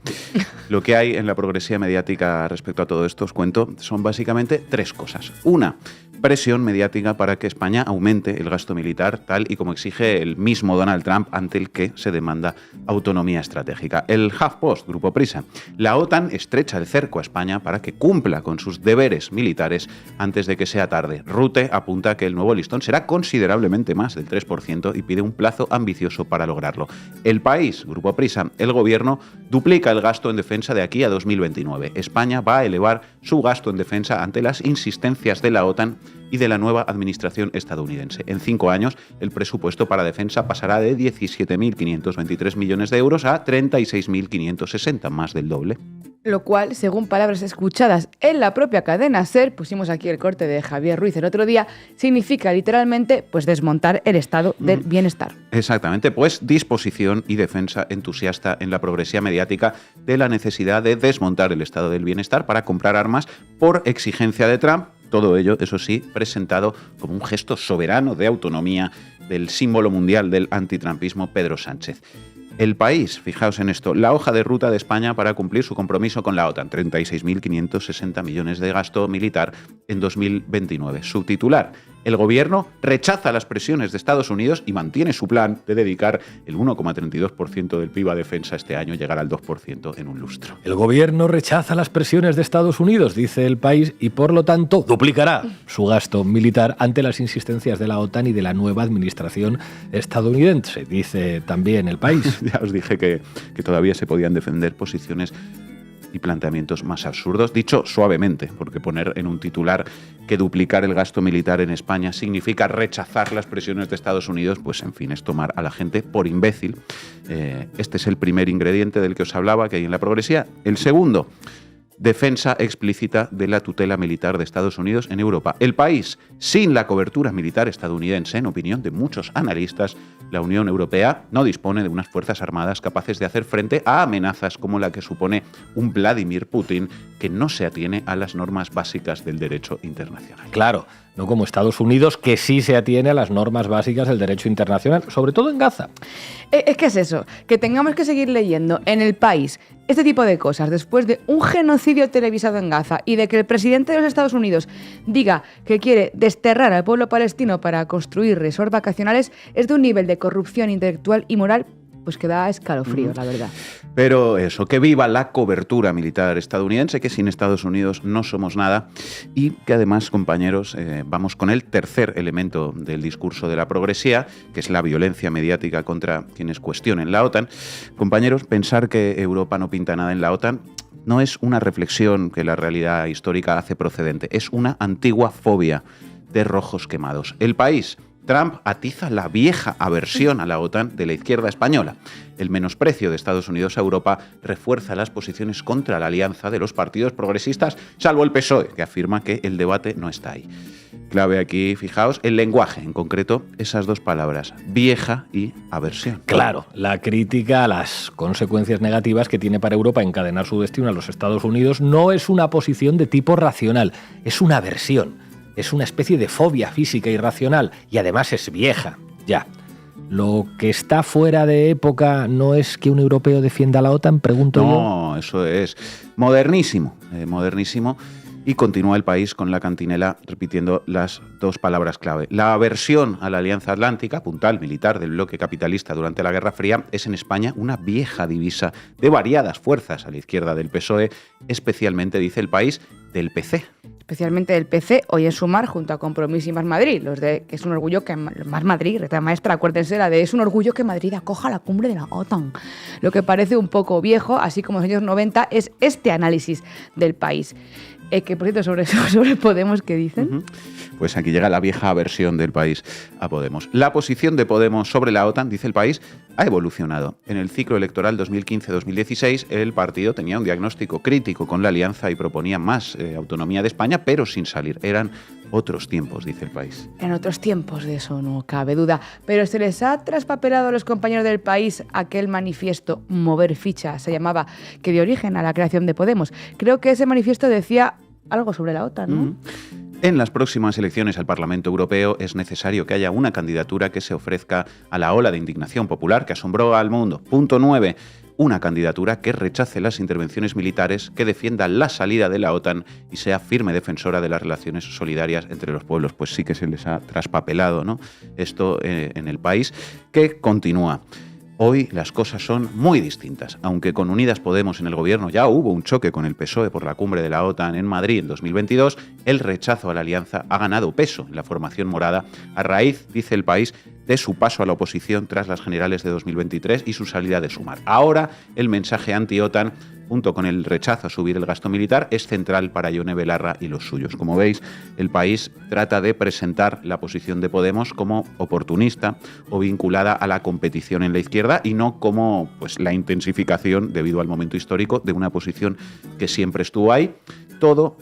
Lo que hay en la progresía mediática respecto a todo esto, os cuento, son básicamente tres cosas. Una, presión mediática para que España aumente el gasto militar, tal y como exige el mismo Donald Trump, ante el que se demanda autonomía estratégica. El HuffPost, Grupo Prisa. La OTAN estrecha el cerco a España para que cumpla con sus deberes militares antes de que sea tarde. Rute apunta que el nuevo listón será considerablemente más del 3% y pide un plazo ambicioso para lograrlo. El País, Grupo Prisa. El gobierno duplica el gasto en defensa de aquí a 2029. España va a elevar su gasto en defensa ante las insistencias de la OTAN y de la nueva administración estadounidense. En 5 años, el presupuesto para defensa pasará de 17.523 millones de euros a 36.560, más del doble. Lo cual, según palabras escuchadas en la propia cadena SER, pusimos aquí el corte de Javier Ruiz el otro día, significa literalmente pues desmontar el estado del bienestar. Exactamente, pues disposición y defensa entusiasta en la progresía mediática de la necesidad de desmontar el estado del bienestar para comprar armas por exigencia de Trump. Todo ello, eso sí, presentado como un gesto soberano de autonomía del símbolo mundial del antitrampismo, Pedro Sánchez. El País, fijaos en esto, la hoja de ruta de España para cumplir su compromiso con la OTAN, 36.560 millones de gasto militar en 2029. Subtitular: el gobierno rechaza las presiones de Estados Unidos y mantiene su plan de dedicar el 1,32% del PIB a defensa este año, llegar al 2% en un lustro. El gobierno rechaza las presiones de Estados Unidos, dice El País, y por lo tanto duplicará su gasto militar ante las insistencias de la OTAN y de la nueva administración estadounidense, dice también El País. Ya os dije que todavía se podían defender posiciones y planteamientos más absurdos, dicho suavemente, porque poner en un titular que duplicar el gasto militar en España significa rechazar las presiones de Estados Unidos, pues en fin, es tomar a la gente por imbécil. Este es el primer ingrediente del que os hablaba, que hay en la progresía. El segundo: defensa explícita de la tutela militar de Estados Unidos en Europa. El País: sin la cobertura militar estadounidense, en opinión de muchos analistas, la Unión Europea no dispone de unas fuerzas armadas capaces de hacer frente a amenazas como la que supone un Vladimir Putin que no se atiene a las normas básicas del derecho internacional. Claro, no como Estados Unidos, que sí se atiene a las normas básicas del derecho internacional, sobre todo en Gaza. Es que es eso, que tengamos que seguir leyendo en El País este tipo de cosas después de un genocidio televisado en Gaza y de que el presidente de los Estados Unidos diga que quiere desterrar al pueblo palestino para construir resorts vacacionales, es de un nivel de corrupción intelectual y moral pues que da escalofrío, la verdad. Pero eso, que viva la cobertura militar estadounidense, que sin Estados Unidos no somos nada, y que además, compañeros, vamos con el tercer elemento del discurso de la progresía, que es la violencia mediática contra quienes cuestionen la OTAN. Compañeros, pensar que Europa no pinta nada en la OTAN no es una reflexión que la realidad histórica hace procedente, es una antigua fobia de rojos quemados. El País: Trump atiza la vieja aversión a la OTAN de la izquierda española. El menosprecio de Estados Unidos a Europa refuerza las posiciones contra la alianza de los partidos progresistas, salvo el PSOE, que afirma que el debate no está ahí. Clave aquí, fijaos, el lenguaje, en concreto, esas dos palabras, vieja y aversión. Claro, la crítica a las consecuencias negativas que tiene para Europa encadenar su destino a los Estados Unidos no es una posición de tipo racional, es una aversión. Es una especie de fobia física irracional y además es vieja, ya. ¿Lo que está fuera de época no es que un europeo defienda a la OTAN? Pregunto yo. No, eso es modernísimo, modernísimo. Y continúa El País con la cantinela repitiendo las dos palabras clave. La aversión a la Alianza Atlántica, puntal militar del bloque capitalista durante la Guerra Fría, es en España una vieja divisa de variadas fuerzas a la izquierda del PSOE, especialmente, dice El País, del PC. Especialmente del PC, hoy en Sumar, junto a Compromís y Más Madrid, los de que es un orgullo que Más Madrid, reta maestra, acuérdense, la de es un orgullo que Madrid acoja la cumbre de la OTAN. Lo que parece un poco viejo, así como en los años 90, es este análisis del País. Que, por cierto, sobre Podemos, ¿qué dicen? Pues aquí llega la vieja aversión del País a Podemos. La posición de Podemos sobre la OTAN, dice El País, ha evolucionado. En el ciclo electoral 2015-2016, el partido tenía un diagnóstico crítico con la alianza y proponía más autonomía de España, pero sin salir. Eran otros tiempos, dice El País. En otros tiempos, de eso no cabe duda. Pero se les ha traspapelado a los compañeros del País aquel manifiesto Mover Ficha, se llamaba, que dio origen a la creación de Podemos. Creo que ese manifiesto decía algo sobre la OTAN, ¿no? En las próximas elecciones al Parlamento Europeo es necesario que haya una candidatura que se ofrezca a la ola de indignación popular que asombró al mundo. Punto 9. Una candidatura que rechace las intervenciones militares, que defienda la salida de la OTAN y sea firme defensora de las relaciones solidarias entre los pueblos. Pues sí que se les ha traspapelado, ¿no? Esto en El País, que continúa. Hoy las cosas son muy distintas. Aunque con Unidas Podemos en el gobierno ya hubo un choque con el PSOE por la cumbre de la OTAN en Madrid en 2022, el rechazo a la alianza ha ganado peso en la formación morada a raíz, dice El País, de su paso a la oposición tras las generales de 2023 y su salida de Sumar. Ahora el mensaje anti-OTAN junto con el rechazo a subir el gasto militar, es central para Ione Belarra y los suyos. Como veis, el país trata de presentar la posición de Podemos como oportunista o vinculada a la competición en la izquierda y no como pues, la intensificación, debido al momento histórico, de una posición que siempre estuvo ahí. Todo,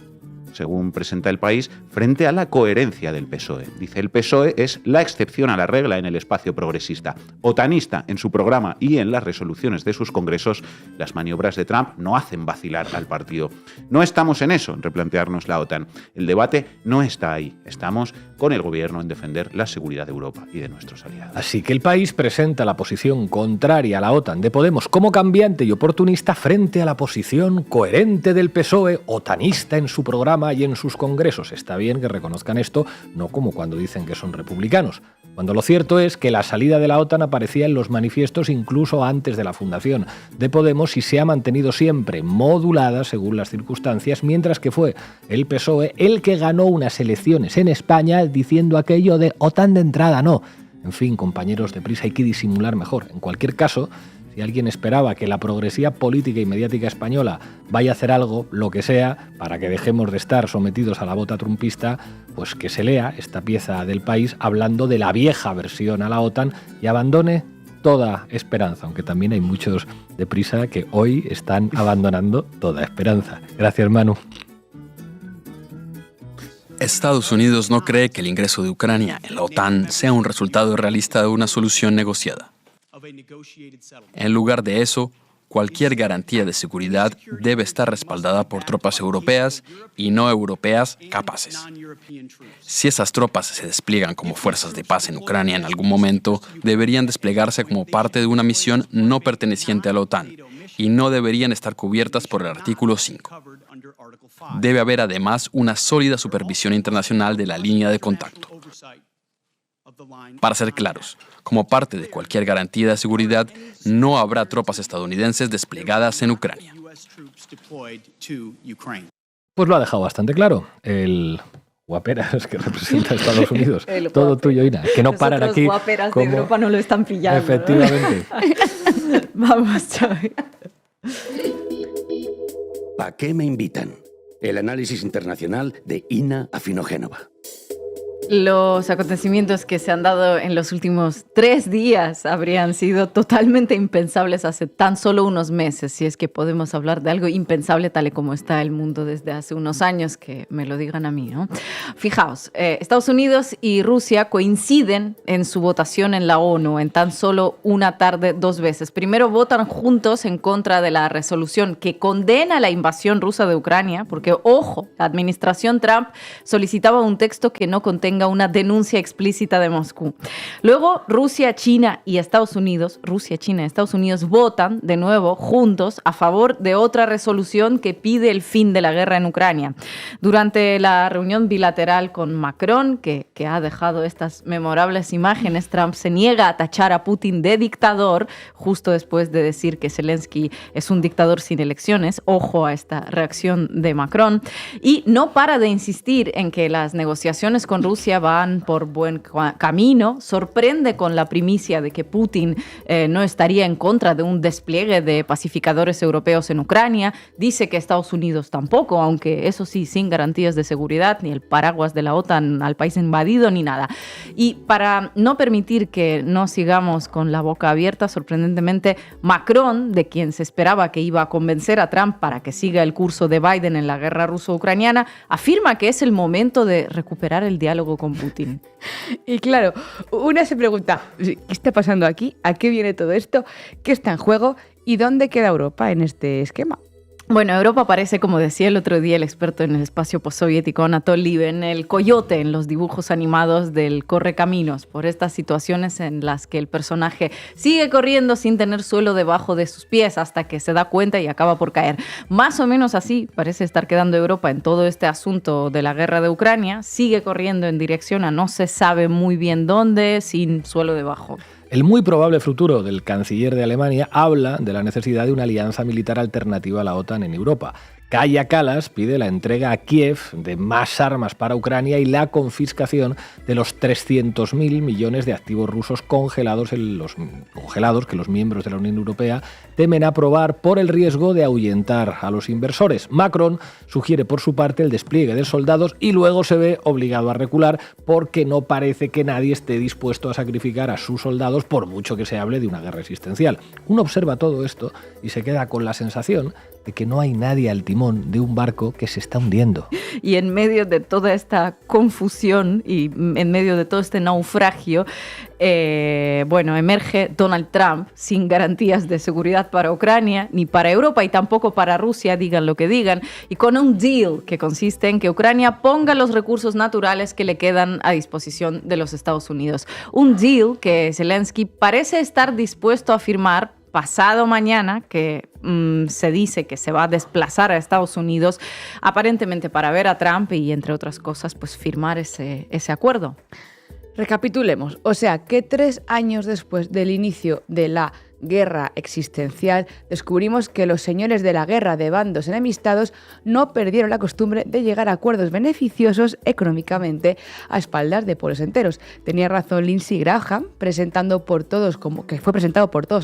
según presenta el país, frente a la coherencia del PSOE. Dice, el PSOE es la excepción a la regla en el espacio progresista. Otanista en su programa y en las resoluciones de sus congresos, las maniobras de Trump no hacen vacilar al partido. No estamos en eso, en replantearnos la OTAN. El debate no está ahí. Estamos con el gobierno en defender la seguridad de Europa y de nuestros aliados. Así que el país presenta la posición contraria a la OTAN de Podemos como cambiante y oportunista frente a la posición coherente del PSOE, otanista en su programa y en sus congresos. Está bien que reconozcan esto, no como cuando dicen que son republicanos, cuando lo cierto es que la salida de la OTAN aparecía en los manifiestos incluso antes de la fundación de Podemos y se ha mantenido siempre modulada según las circunstancias, mientras que fue el PSOE el que ganó unas elecciones en España diciendo aquello de OTAN de entrada, no. En fin, compañeros de prisa, hay que disimular mejor. En cualquier caso, si alguien esperaba que la progresía política y mediática española vaya a hacer algo, lo que sea, para que dejemos de estar sometidos a la bota trumpista, pues que se lea esta pieza del país hablando de la vieja versión a la OTAN y abandone toda esperanza, aunque también hay muchos de prisa que hoy están abandonando toda esperanza. Gracias, Manu. Estados Unidos no cree que el ingreso de Ucrania en la OTAN sea un resultado realista de una solución negociada. En lugar de eso, cualquier garantía de seguridad debe estar respaldada por tropas europeas y no europeas capaces. Si esas tropas se despliegan como fuerzas de paz en Ucrania en algún momento, deberían desplegarse como parte de una misión no perteneciente a la OTAN y no deberían estar cubiertas por el artículo 5. Debe haber además una sólida supervisión internacional de la línea de contacto. Para ser claros, como parte de cualquier garantía de seguridad, no habrá tropas estadounidenses desplegadas en Ucrania. Pues lo ha dejado bastante claro. El guaperas que representa a Estados Unidos. Todo tuyo, Ina. Que no paran aquí. Los guaperas como... de Europa no lo están pillando. Efectivamente. ¿No? Vamos, Xavi. ¿A qué me invitan? El análisis internacional de Ina Afinogénova. Los acontecimientos que se han dado en los últimos 3 días habrían sido totalmente impensables hace tan solo unos meses, si es que podemos hablar de algo impensable tal y como está el mundo desde hace unos años, que me lo digan a mí, ¿no? Fijaos, Estados Unidos y Rusia coinciden en su votación en la ONU en tan solo una tarde 2 veces. Primero votan juntos en contra de la resolución que condena la invasión rusa de Ucrania, porque, ojo, la administración Trump solicitaba un texto que no contenga una denuncia explícita de Moscú. Luego, Rusia, China y Estados Unidos votan de nuevo juntos a favor de otra resolución que pide el fin de la guerra en Ucrania. Durante la reunión bilateral con Macron, que ha dejado estas memorables imágenes, Trump se niega a tachar a Putin de dictador, justo después de decir que Zelensky es un dictador sin elecciones. Ojo a esta reacción de Macron. Y no para de insistir en que las negociaciones con Rusia van por buen camino. Sorprende con la primicia de que Putin no estaría en contra de un despliegue de pacificadores europeos en Ucrania. Dice que Estados Unidos tampoco, aunque eso sí, sin garantías de seguridad, ni el paraguas de la OTAN al país invadido, ni nada. Y para no permitir que no sigamos con la boca abierta, sorprendentemente, Macron, de quien se esperaba que iba a convencer a Trump para que siga el curso de Biden en la guerra ruso-ucraniana, afirma que es el momento de recuperar el diálogo con Putin. Y claro, una se pregunta, ¿qué está pasando aquí? ¿A qué viene todo esto? ¿Qué está en juego? ¿Y dónde queda Europa en este esquema? Bueno, Europa parece, como decía el otro día el experto en el espacio postsoviético Anatol Lieven, el coyote en los dibujos animados del Correcaminos, por estas situaciones en las que el personaje sigue corriendo sin tener suelo debajo de sus pies hasta que se da cuenta y acaba por caer. Más o menos así parece estar quedando Europa en todo este asunto de la guerra de Ucrania. Sigue corriendo en dirección a no se sabe muy bien dónde, sin suelo debajo. El muy probable futuro del canciller de Alemania habla de la necesidad de una alianza militar alternativa a la OTAN en Europa. Kaja Kallas pide la entrega a Kiev de más armas para Ucrania y la confiscación de los 300.000 millones de activos rusos congelados que los miembros de la Unión Europea temen aprobar por el riesgo de ahuyentar a los inversores. Macron sugiere por su parte el despliegue de soldados y luego se ve obligado a recular porque no parece que nadie esté dispuesto a sacrificar a sus soldados por mucho que se hable de una guerra existencial. Uno observa todo esto y se queda con la sensación de que no hay nadie al timón de un barco que se está hundiendo. Y en medio de toda esta confusión y en medio de todo este naufragio, emerge Donald Trump sin garantías de seguridad para Ucrania, ni para Europa y tampoco para Rusia, digan lo que digan, y con un deal que consiste en que Ucrania ponga los recursos naturales que le quedan a disposición de los Estados Unidos. Un deal que Zelensky parece estar dispuesto a firmar pasado mañana, que se dice que se va a desplazar a Estados Unidos, aparentemente para ver a Trump y, entre otras cosas, pues firmar ese acuerdo. Recapitulemos, o sea que 3 años después del inicio de la guerra existencial, descubrimos que los señores de la guerra de bandos enemistados no perdieron la costumbre de llegar a acuerdos beneficiosos económicamente a espaldas de pueblos enteros. Tenía razón Lindsey Graham, fue presentado por todos,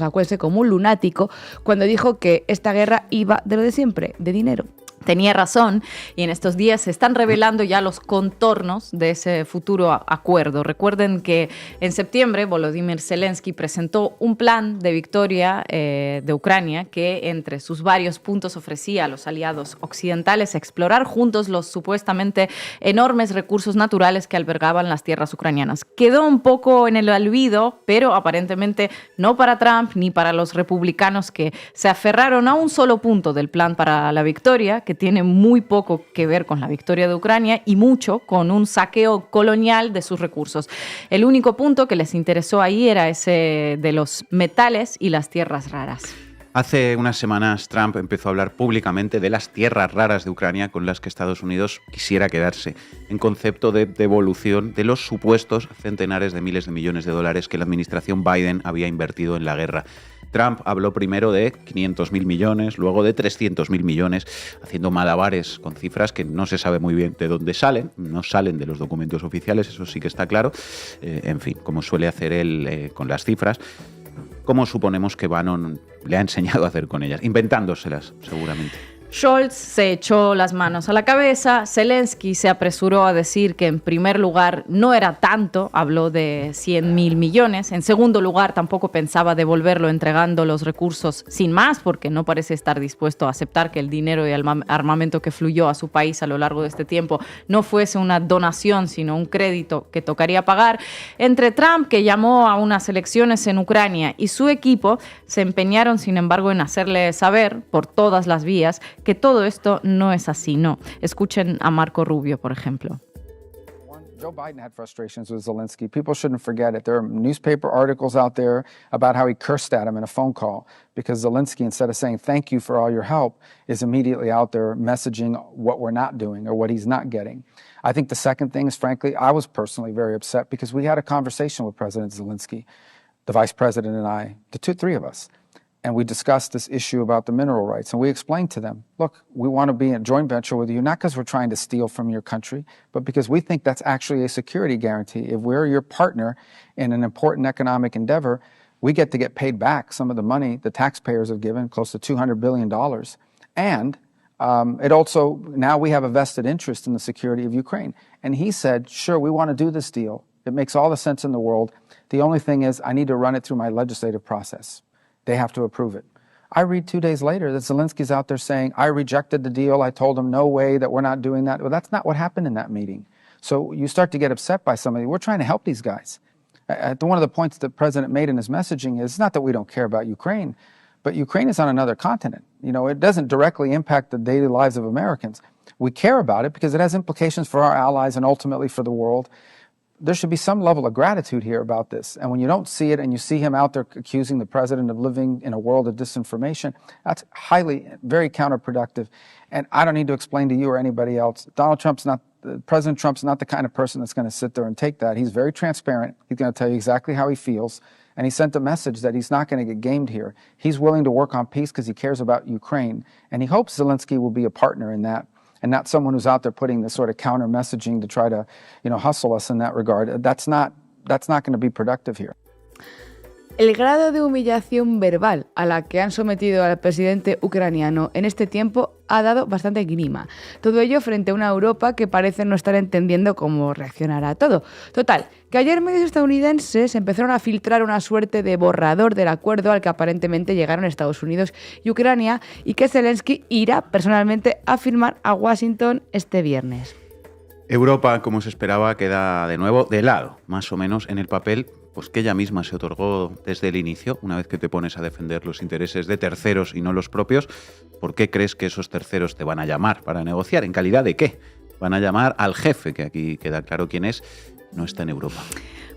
acuérdense, como un lunático, cuando dijo que esta guerra iba de lo de siempre, de dinero. Tenía razón, y en estos días se están revelando ya los contornos de ese futuro acuerdo. Recuerden que en septiembre Volodymyr Zelensky presentó un plan de victoria de Ucrania que entre sus varios puntos ofrecía a los aliados occidentales explorar juntos los supuestamente enormes recursos naturales que albergaban las tierras ucranianas. Quedó un poco en el olvido, pero aparentemente no para Trump ni para los republicanos, que se aferraron a un solo punto del plan para la victoria, que tiene muy poco que ver con la victoria de Ucrania y mucho con un saqueo colonial de sus recursos. El único punto que les interesó ahí era ese de los metales y las tierras raras. Hace unas semanas Trump empezó a hablar públicamente de las tierras raras de Ucrania con las que Estados Unidos quisiera quedarse, en concepto de devolución de los supuestos centenares de miles de millones de dólares que la administración Biden había invertido en la guerra. Trump habló primero de 500.000 millones, luego de 300.000 millones, haciendo malabares con cifras que no se sabe muy bien de dónde salen, no salen de los documentos oficiales, eso sí que está claro. En fin, como suele hacer él con las cifras, como suponemos que Bannon le ha enseñado a hacer con ellas, inventándoselas seguramente. Scholz se echó las manos a la cabeza, Zelensky se apresuró a decir que en primer lugar no era tanto, habló de 100.000 millones, en segundo lugar tampoco pensaba devolverlo entregando los recursos sin más, porque no parece estar dispuesto a aceptar que el dinero y el armamento que fluyó a su país a lo largo de este tiempo no fuese una donación, sino un crédito que tocaría pagar. Entre Trump, que llamó a unas elecciones en Ucrania, y su equipo se empeñaron, sin embargo, en hacerle saber por todas las vías que todo esto no es así, no. Escuchen a Marco Rubio, por ejemplo. Joe Biden had frustrations with Zelensky. People shouldn't forget it. There are newspaper articles out there about how he cursed at him in a phone call because Zelensky, instead of saying thank you for all your help, is immediately out there messaging what we're not doing or what he's not getting. I think the second thing is, frankly, I was personally very upset because we had a conversation with President Zelensky, the vice president and I, the three of us. And we discussed this issue about the mineral rights. And we explained to them, look, we want to be in a joint venture with you, not because we're trying to steal from your country, but because we think that's actually a security guarantee. If we're your partner in an important economic endeavor, we get to get paid back some of the money the taxpayers have given, close to $200 billion. And it also, now we have a vested interest in the security of Ukraine. And he said, sure, we want to do this deal. It makes all the sense in the world. The only thing is I need to run it through my legislative process. They have to approve it. I read 2 days later that Zelensky's out there saying, I rejected the deal. I told him, no way, that we're not doing that. Well, that's not what happened in that meeting. So you start to get upset by somebody. We're trying to help these guys. One of the points the president made in his messaging is not that we don't care about Ukraine, but Ukraine is on another continent. You know, it doesn't directly impact the daily lives of Americans. We care about it because it has implications for our allies and ultimately for the world. There should be some level of gratitude here about this. And when you don't see it and you see him out there accusing the president of living in a world of disinformation, that's very counterproductive. And I don't need to explain to you or anybody else, President Trump's not the kind of person that's going to sit there and take that. He's very transparent. He's going to tell you exactly how he feels. And he sent a message that he's not going to get gamed here. He's willing to work on peace because he cares about Ukraine. And he hopes Zelensky will be a partner in that, and not someone who's out there putting this sort of counter messaging to try to, hustle us in that regard. That's not going to be productive here. El grado de humillación verbal a la que han sometido al presidente ucraniano en este tiempo ha dado bastante grima. Todo ello frente a una Europa que parece no estar entendiendo cómo reaccionar a todo. Total, que ayer medios estadounidenses empezaron a filtrar una suerte de borrador del acuerdo al que aparentemente llegaron Estados Unidos y Ucrania y que Zelensky irá personalmente a firmar a Washington este viernes. Europa, como se esperaba, queda de nuevo de lado, más o menos en el papel, pues que ella misma se otorgó desde el inicio, una vez que te pones a defender los intereses de terceros y no los propios. ¿Por qué crees que esos terceros te van a llamar para negociar? ¿En calidad de qué? Van a llamar al jefe, que aquí queda claro quién es, no está en Europa.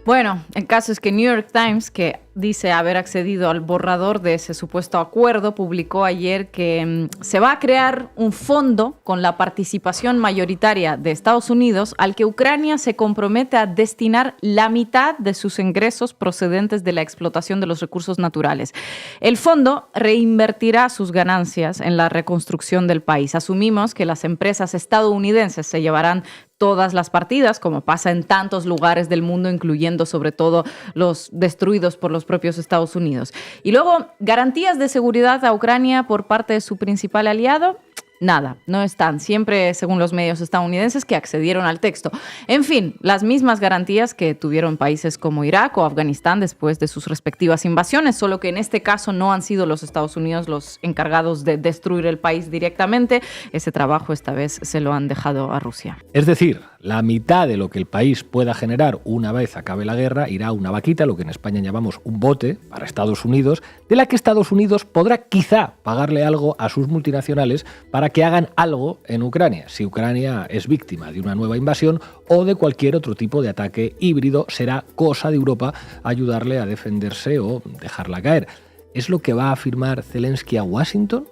Bueno, el caso es que New York Times, que dice haber accedido al borrador de ese supuesto acuerdo, publicó ayer que se va a crear un fondo con la participación mayoritaria de Estados Unidos al que Ucrania se compromete a destinar la mitad de sus ingresos procedentes de la explotación de los recursos naturales. El fondo reinvertirá sus ganancias en la reconstrucción del país. Asumimos que las empresas estadounidenses se llevarán todas las partidas, como pasa en tantos lugares del mundo, incluyendo sobre todo los destruidos por los propios Estados Unidos. Y luego, garantías de seguridad a Ucrania por parte de su principal aliado. Nada, no están, siempre según los medios estadounidenses que accedieron al texto. En fin, las mismas garantías que tuvieron países como Irak o Afganistán después de sus respectivas invasiones, solo que en este caso no han sido los Estados Unidos los encargados de destruir el país directamente. Ese trabajo esta vez se lo han dejado a Rusia. Es decir, la mitad de lo que el país pueda generar una vez acabe la guerra irá a una vaquita, lo que en España llamamos un bote, para Estados Unidos, de la que Estados Unidos podrá quizá pagarle algo a sus multinacionales para que hagan algo en Ucrania. Si Ucrania es víctima de una nueva invasión o de cualquier otro tipo de ataque híbrido, será cosa de Europa ayudarle a defenderse o dejarla caer. ¿Es lo que va a firmar Zelensky a Washington?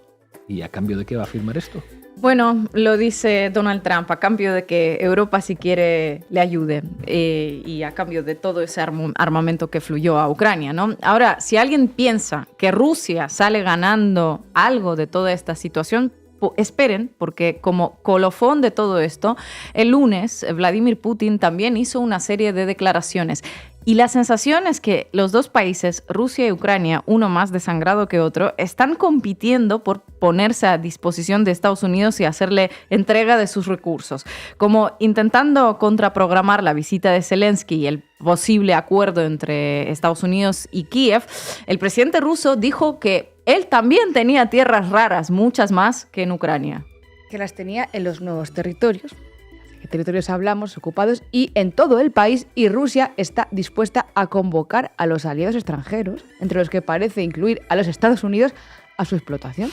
¿Y a cambio de qué va a firmar esto? Bueno, lo dice Donald Trump, a cambio de que Europa, si quiere, le ayude y a cambio de todo ese armamento que fluyó a Ucrania, ¿no? Ahora, si alguien piensa que Rusia sale ganando algo de toda esta situación, esperen, porque como colofón de todo esto, el lunes Vladimir Putin también hizo una serie de declaraciones. Y la sensación es que los dos países, Rusia y Ucrania, uno más desangrado que otro, están compitiendo por ponerse a disposición de Estados Unidos y hacerle entrega de sus recursos. Como intentando contraprogramar la visita de Zelensky y el posible acuerdo entre Estados Unidos y Kiev, el presidente ruso dijo que él también tenía tierras raras, muchas más que en Ucrania. Que las tenía en los nuevos territorios. ¿Qué territorios hablamos? Ocupados y en todo el país, y Rusia está dispuesta a convocar a los aliados extranjeros, entre los que parece incluir a los Estados Unidos, a su explotación.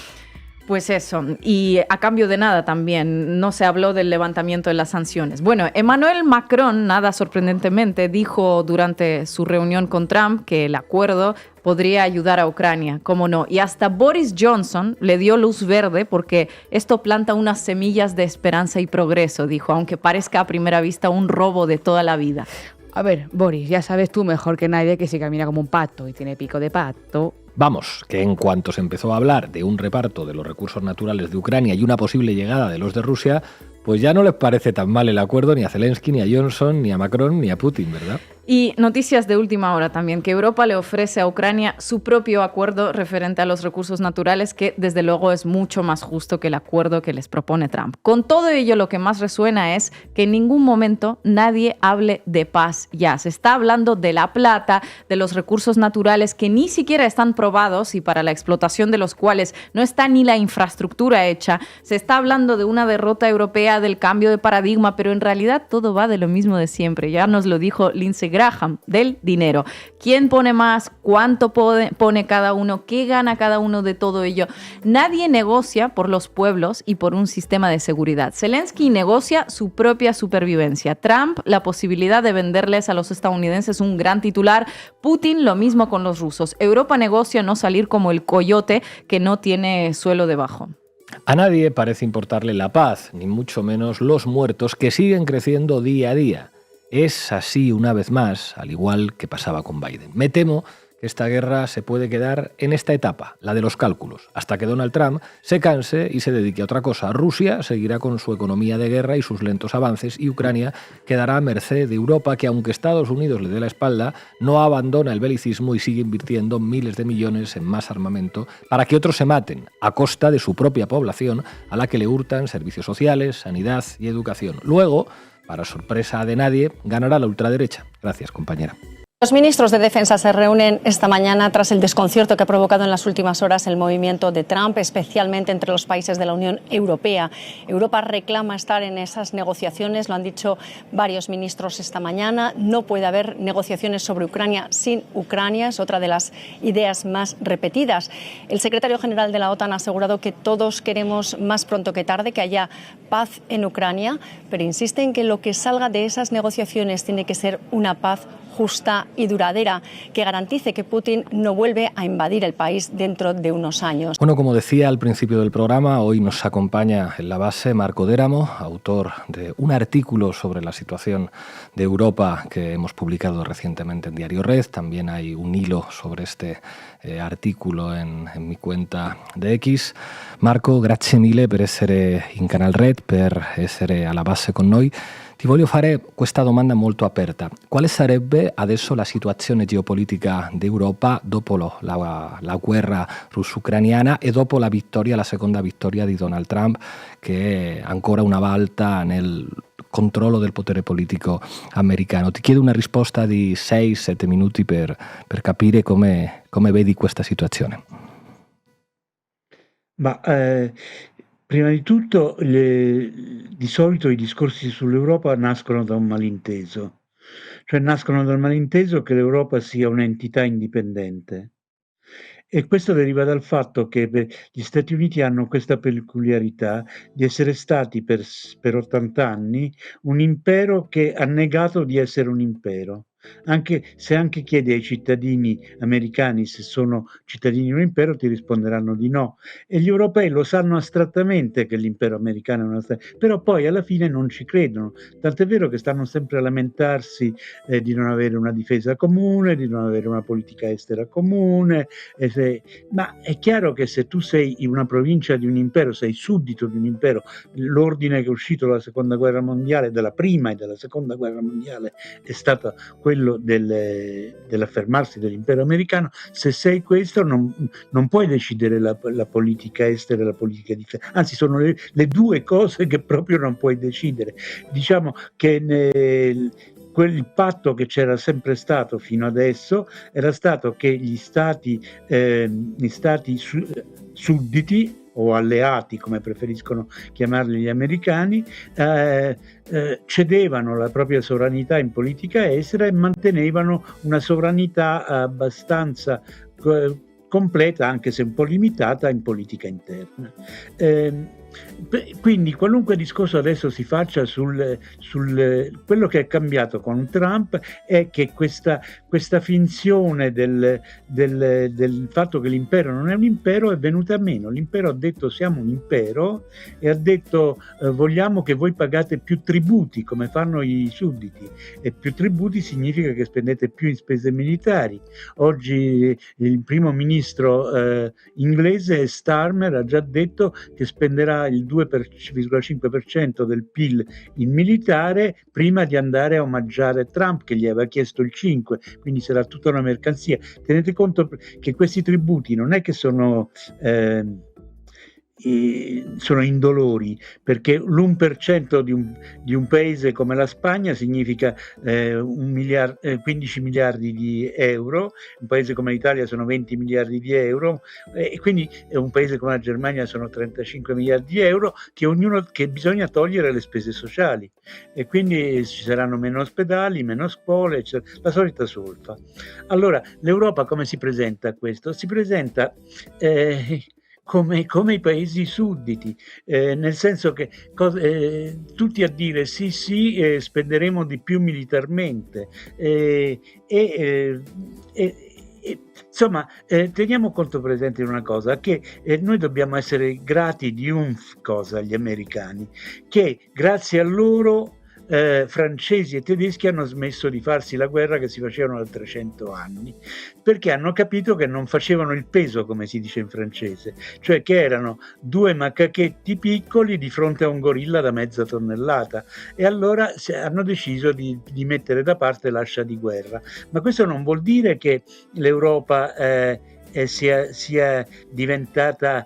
Pues eso, y a cambio de nada también, no se habló del levantamiento de las sanciones. Bueno, Emmanuel Macron, nada sorprendentemente, dijo durante su reunión con Trump que el acuerdo podría ayudar a Ucrania, cómo no. Y hasta Boris Johnson le dio luz verde porque esto planta unas semillas de esperanza y progreso, dijo, aunque parezca a primera vista un robo de toda la vida. A ver, Boris, ya sabes tú mejor que nadie que si camina como un pato y tiene pico de pato. Vamos, que en cuanto se empezó a hablar de un reparto de los recursos naturales de Ucrania y una posible llegada de los de Rusia, pues ya no les parece tan mal el acuerdo ni a Zelensky, ni a Johnson, ni a Macron, ni a Putin, ¿verdad? Y noticias de última hora también, que Europa le ofrece a Ucrania su propio acuerdo referente a los recursos naturales, que desde luego es mucho más justo que el acuerdo que les propone Trump. Con todo ello, lo que más resuena es que en ningún momento nadie hable de paz ya. Se está hablando de la plata, de los recursos naturales que ni siquiera están probados y para la explotación de los cuales no está ni la infraestructura hecha. Se está hablando de una derrota europea, del cambio de paradigma, pero en realidad todo va de lo mismo de siempre. Ya nos lo dijo Lindsey Graham, del dinero. ¿Quién pone más? ¿Cuánto pone cada uno? ¿Qué gana cada uno de todo ello? Nadie negocia por los pueblos y por un sistema de seguridad. Zelensky negocia su propia supervivencia. Trump, la posibilidad de venderles a los estadounidenses un gran titular. Putin, lo mismo con los rusos. Europa negocia no salir como el coyote que no tiene suelo debajo. A nadie parece importarle la paz, ni mucho menos los muertos que siguen creciendo día a día. Es así una vez más, al igual que pasaba con Biden. Me temo que esta guerra se puede quedar en esta etapa, la de los cálculos, hasta que Donald Trump se canse y se dedique a otra cosa. Rusia seguirá con su economía de guerra y sus lentos avances, y Ucrania quedará a merced de Europa, que aunque Estados Unidos le dé la espalda, no abandona el belicismo y sigue invirtiendo miles de millones en más armamento para que otros se maten, a costa de su propia población, a la que le hurtan servicios sociales, sanidad y educación. Luego, para sorpresa de nadie, ganará la ultraderecha. Gracias, compañera. Los ministros de Defensa se reúnen esta mañana tras el desconcierto que ha provocado en las últimas horas el movimiento de Trump, especialmente entre los países de la Unión Europea. Europa reclama estar en esas negociaciones, lo han dicho varios ministros esta mañana. No puede haber negociaciones sobre Ucrania sin Ucrania, es otra de las ideas más repetidas. El secretario general de la OTAN ha asegurado que todos queremos más pronto que tarde que haya paz en Ucrania, pero insiste en que lo que salga de esas negociaciones tiene que ser una paz justa y duradera, que garantice que Putin no vuelve a invadir el país dentro de unos años. Bueno, como decía al principio del programa, hoy nos acompaña en la base Marco Déramo, autor de un artículo sobre la situación de Europa que hemos publicado recientemente en Diario Red. También hay un hilo sobre este articolo in mi cuenta di X. Marco, grazie mille per essere in Canal Red, per essere alla base con noi. Ti voglio fare questa domanda molto aperta. Quale sarebbe adesso la situazione geopolitica d'Europa dopo la guerra russo-ucraniana e dopo la seconda vittoria di Donald Trump, che è ancora una volta nel controllo del potere politico americano? Ti chiedo una risposta di 6-7 minuti per capire come vedi questa situazione. Prima di tutto, di solito i discorsi sull'Europa nascono da un malinteso, cioè nascono dal malinteso che l'Europa sia un'entità indipendente. E questo deriva dal fatto che gli Stati Uniti hanno questa peculiarità di essere stati per 80 anni un impero che ha negato di essere un impero. Anche se chiedi ai cittadini americani se sono cittadini di un impero, ti risponderanno di no. E gli europei lo sanno astrattamente che l'impero americano è una però poi alla fine non ci credono. Tant'è vero che stanno sempre a lamentarsi di non avere una difesa comune, di non avere una politica estera comune. Ma è chiaro che se tu sei in una provincia di un impero, sei suddito di un impero, l'ordine che è uscito dalla seconda guerra mondiale, della prima e della seconda guerra mondiale, è stato quello dell'affermarsi dell'impero americano. Se sei questo non puoi decidere la politica estera e la politica difesa, anzi sono le due cose che proprio non puoi decidere. Diciamo che quel patto che c'era sempre stato fino adesso era stato che gli stati sudditi o alleati, come preferiscono chiamarli gli americani, cedevano la propria sovranità in politica estera e mantenevano una sovranità abbastanza completa, anche se un po' limitata, in politica interna. Quindi qualunque discorso adesso si faccia sul quello che è cambiato con Trump è che questa finzione del fatto che l'impero non è un impero è venuta meno. L'impero ha detto siamo un impero e ha detto vogliamo che voi pagate più tributi come fanno i sudditi, e più tributi significa che spendete più in spese militari. Oggi il primo ministro inglese Starmer ha già detto che spenderà il 2,5% del PIL in militare prima di andare a omaggiare Trump, che gli aveva chiesto il 5%, quindi sarà tutta una mercanzia. Tenete conto che questi tributi non è che sono indolori, perché l'1% di un paese come la Spagna significa 15 miliardi di euro, un paese come l'Italia sono 20 miliardi di euro, e quindi un paese come la Germania sono 35 miliardi di euro che bisogna togliere le spese sociali, e quindi ci saranno meno ospedali, meno scuole, la solita solfa. Allora l'Europa come si presenta a questo? Si presenta come i paesi sudditi, nel senso che tutti a dire sì, spenderemo di più militarmente, insomma, teniamo conto presente di una cosa, che noi dobbiamo essere grati di cosa agli americani, che grazie a loro francesi e tedeschi hanno smesso di farsi la guerra che si facevano da 300 anni, perché hanno capito che non facevano il peso, come si dice in francese, cioè che erano due macachetti piccoli di fronte a un gorilla da mezza tonnellata, e allora hanno deciso di mettere da parte l'ascia di guerra. Ma questo non vuol dire che l'Europa sia diventata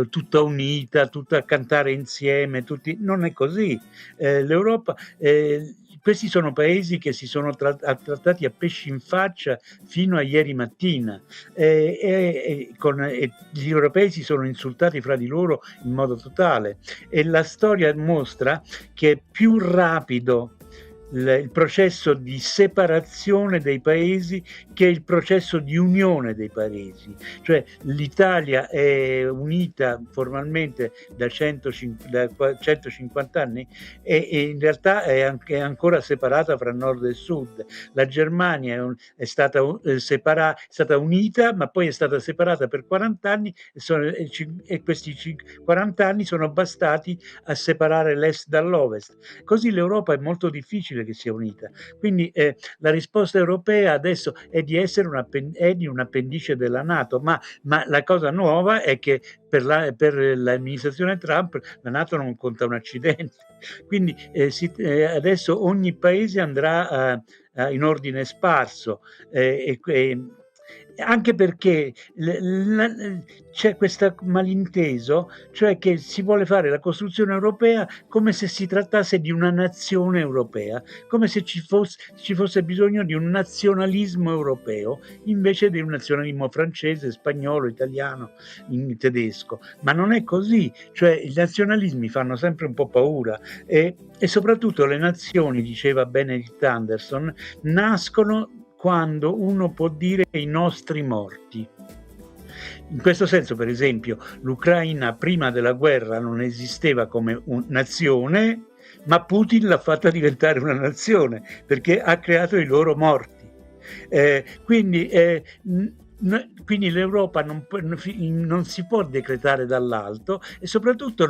tutta unita, tutta a cantare insieme, non è così. L'Europa, questi sono paesi che si sono trattati a pesci in faccia fino a ieri mattina, gli europei si sono insultati fra di loro in modo totale, e la storia mostra che è più rapido il processo di separazione dei paesi che il processo di unione dei paesi. Cioè l'Italia è unita formalmente da 150 anni e in realtà è ancora separata fra nord e sud. La Germania è stata unita, ma poi è stata separata per 40 anni e questi 40 anni sono bastati a separare l'est dall'ovest. Così l'Europa è molto difficile che sia unita. Quindi la risposta europea adesso è di essere di un appendice della NATO, ma la cosa nuova è che per l'amministrazione Trump la NATO non conta un accidente. Quindi adesso ogni paese andrà in ordine sparso, anche perché c'è questo malinteso, cioè che si vuole fare la costruzione europea come se si trattasse di una nazione europea, come se ci fosse bisogno di un nazionalismo europeo invece di un nazionalismo francese, spagnolo, italiano, tedesco. Ma non è così, cioè i nazionalismi fanno sempre un po' paura e soprattutto le nazioni, diceva Benedict Anderson, nascono quando uno può dire i nostri morti. In questo senso, per esempio, l'Ucraina prima della guerra non esisteva come nazione, ma Putin l'ha fatta diventare una nazione perché ha creato i loro morti. Quindi l'Europa non si può decretare dall'alto, e soprattutto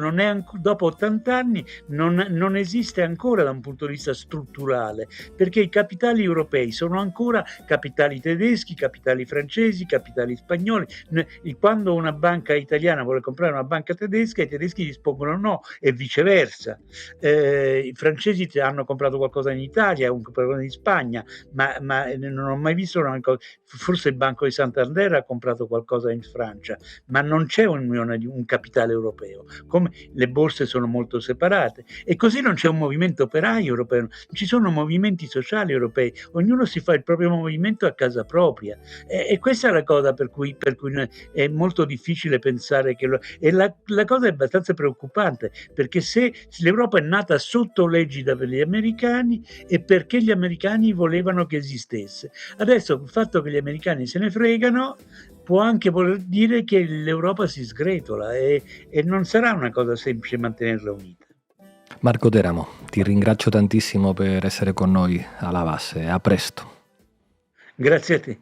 dopo 80 anni non esiste ancora da un punto di vista strutturale, perché i capitali europei sono ancora capitali tedeschi, capitali francesi, capitali spagnoli. Quando una banca italiana vuole comprare una banca tedesca, i tedeschi rispondono no, e viceversa. I francesi hanno comprato qualcosa in Italia, hanno comprato qualcosa in Spagna, ma non ho mai visto una cosa. Forse il Banco di Santander ha comprato qualcosa in Francia, ma non c'è un capitale europeo, come le borse sono molto separate, e così non c'è un movimento operaio europeo, non ci sono movimenti sociali europei, ognuno si fa il proprio movimento a casa propria, e questa è la cosa per cui è molto difficile pensare e la cosa è abbastanza preoccupante, perché se l'Europa è nata sotto l'egida degli americani è perché gli americani volevano che esistesse. Adesso il fatto che gli americani se ne fregano può anche voler dire che l'Europa si sgretola e non sarà una cosa semplice mantenerla unita. Marco Teramo, ti ringrazio tantissimo per essere con noi alla base. A presto. Grazie a te.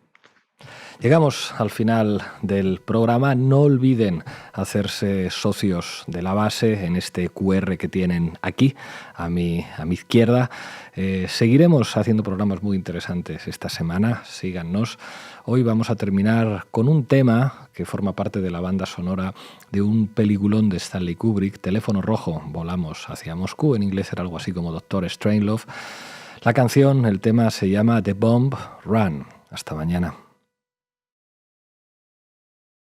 Llegamos al final del programa. No olviden hacerse socios de la base en este QR que tienen aquí, a mi izquierda. Seguiremos haciendo programas muy interesantes esta semana. Síganos. Hoy vamos a terminar con un tema que forma parte de la banda sonora de un peliculón de Stanley Kubrick, Teléfono Rojo, Volamos hacia Moscú. En inglés era algo así como Doctor Strangelove. La canción, el tema se llama The Bomb Run. Hasta mañana.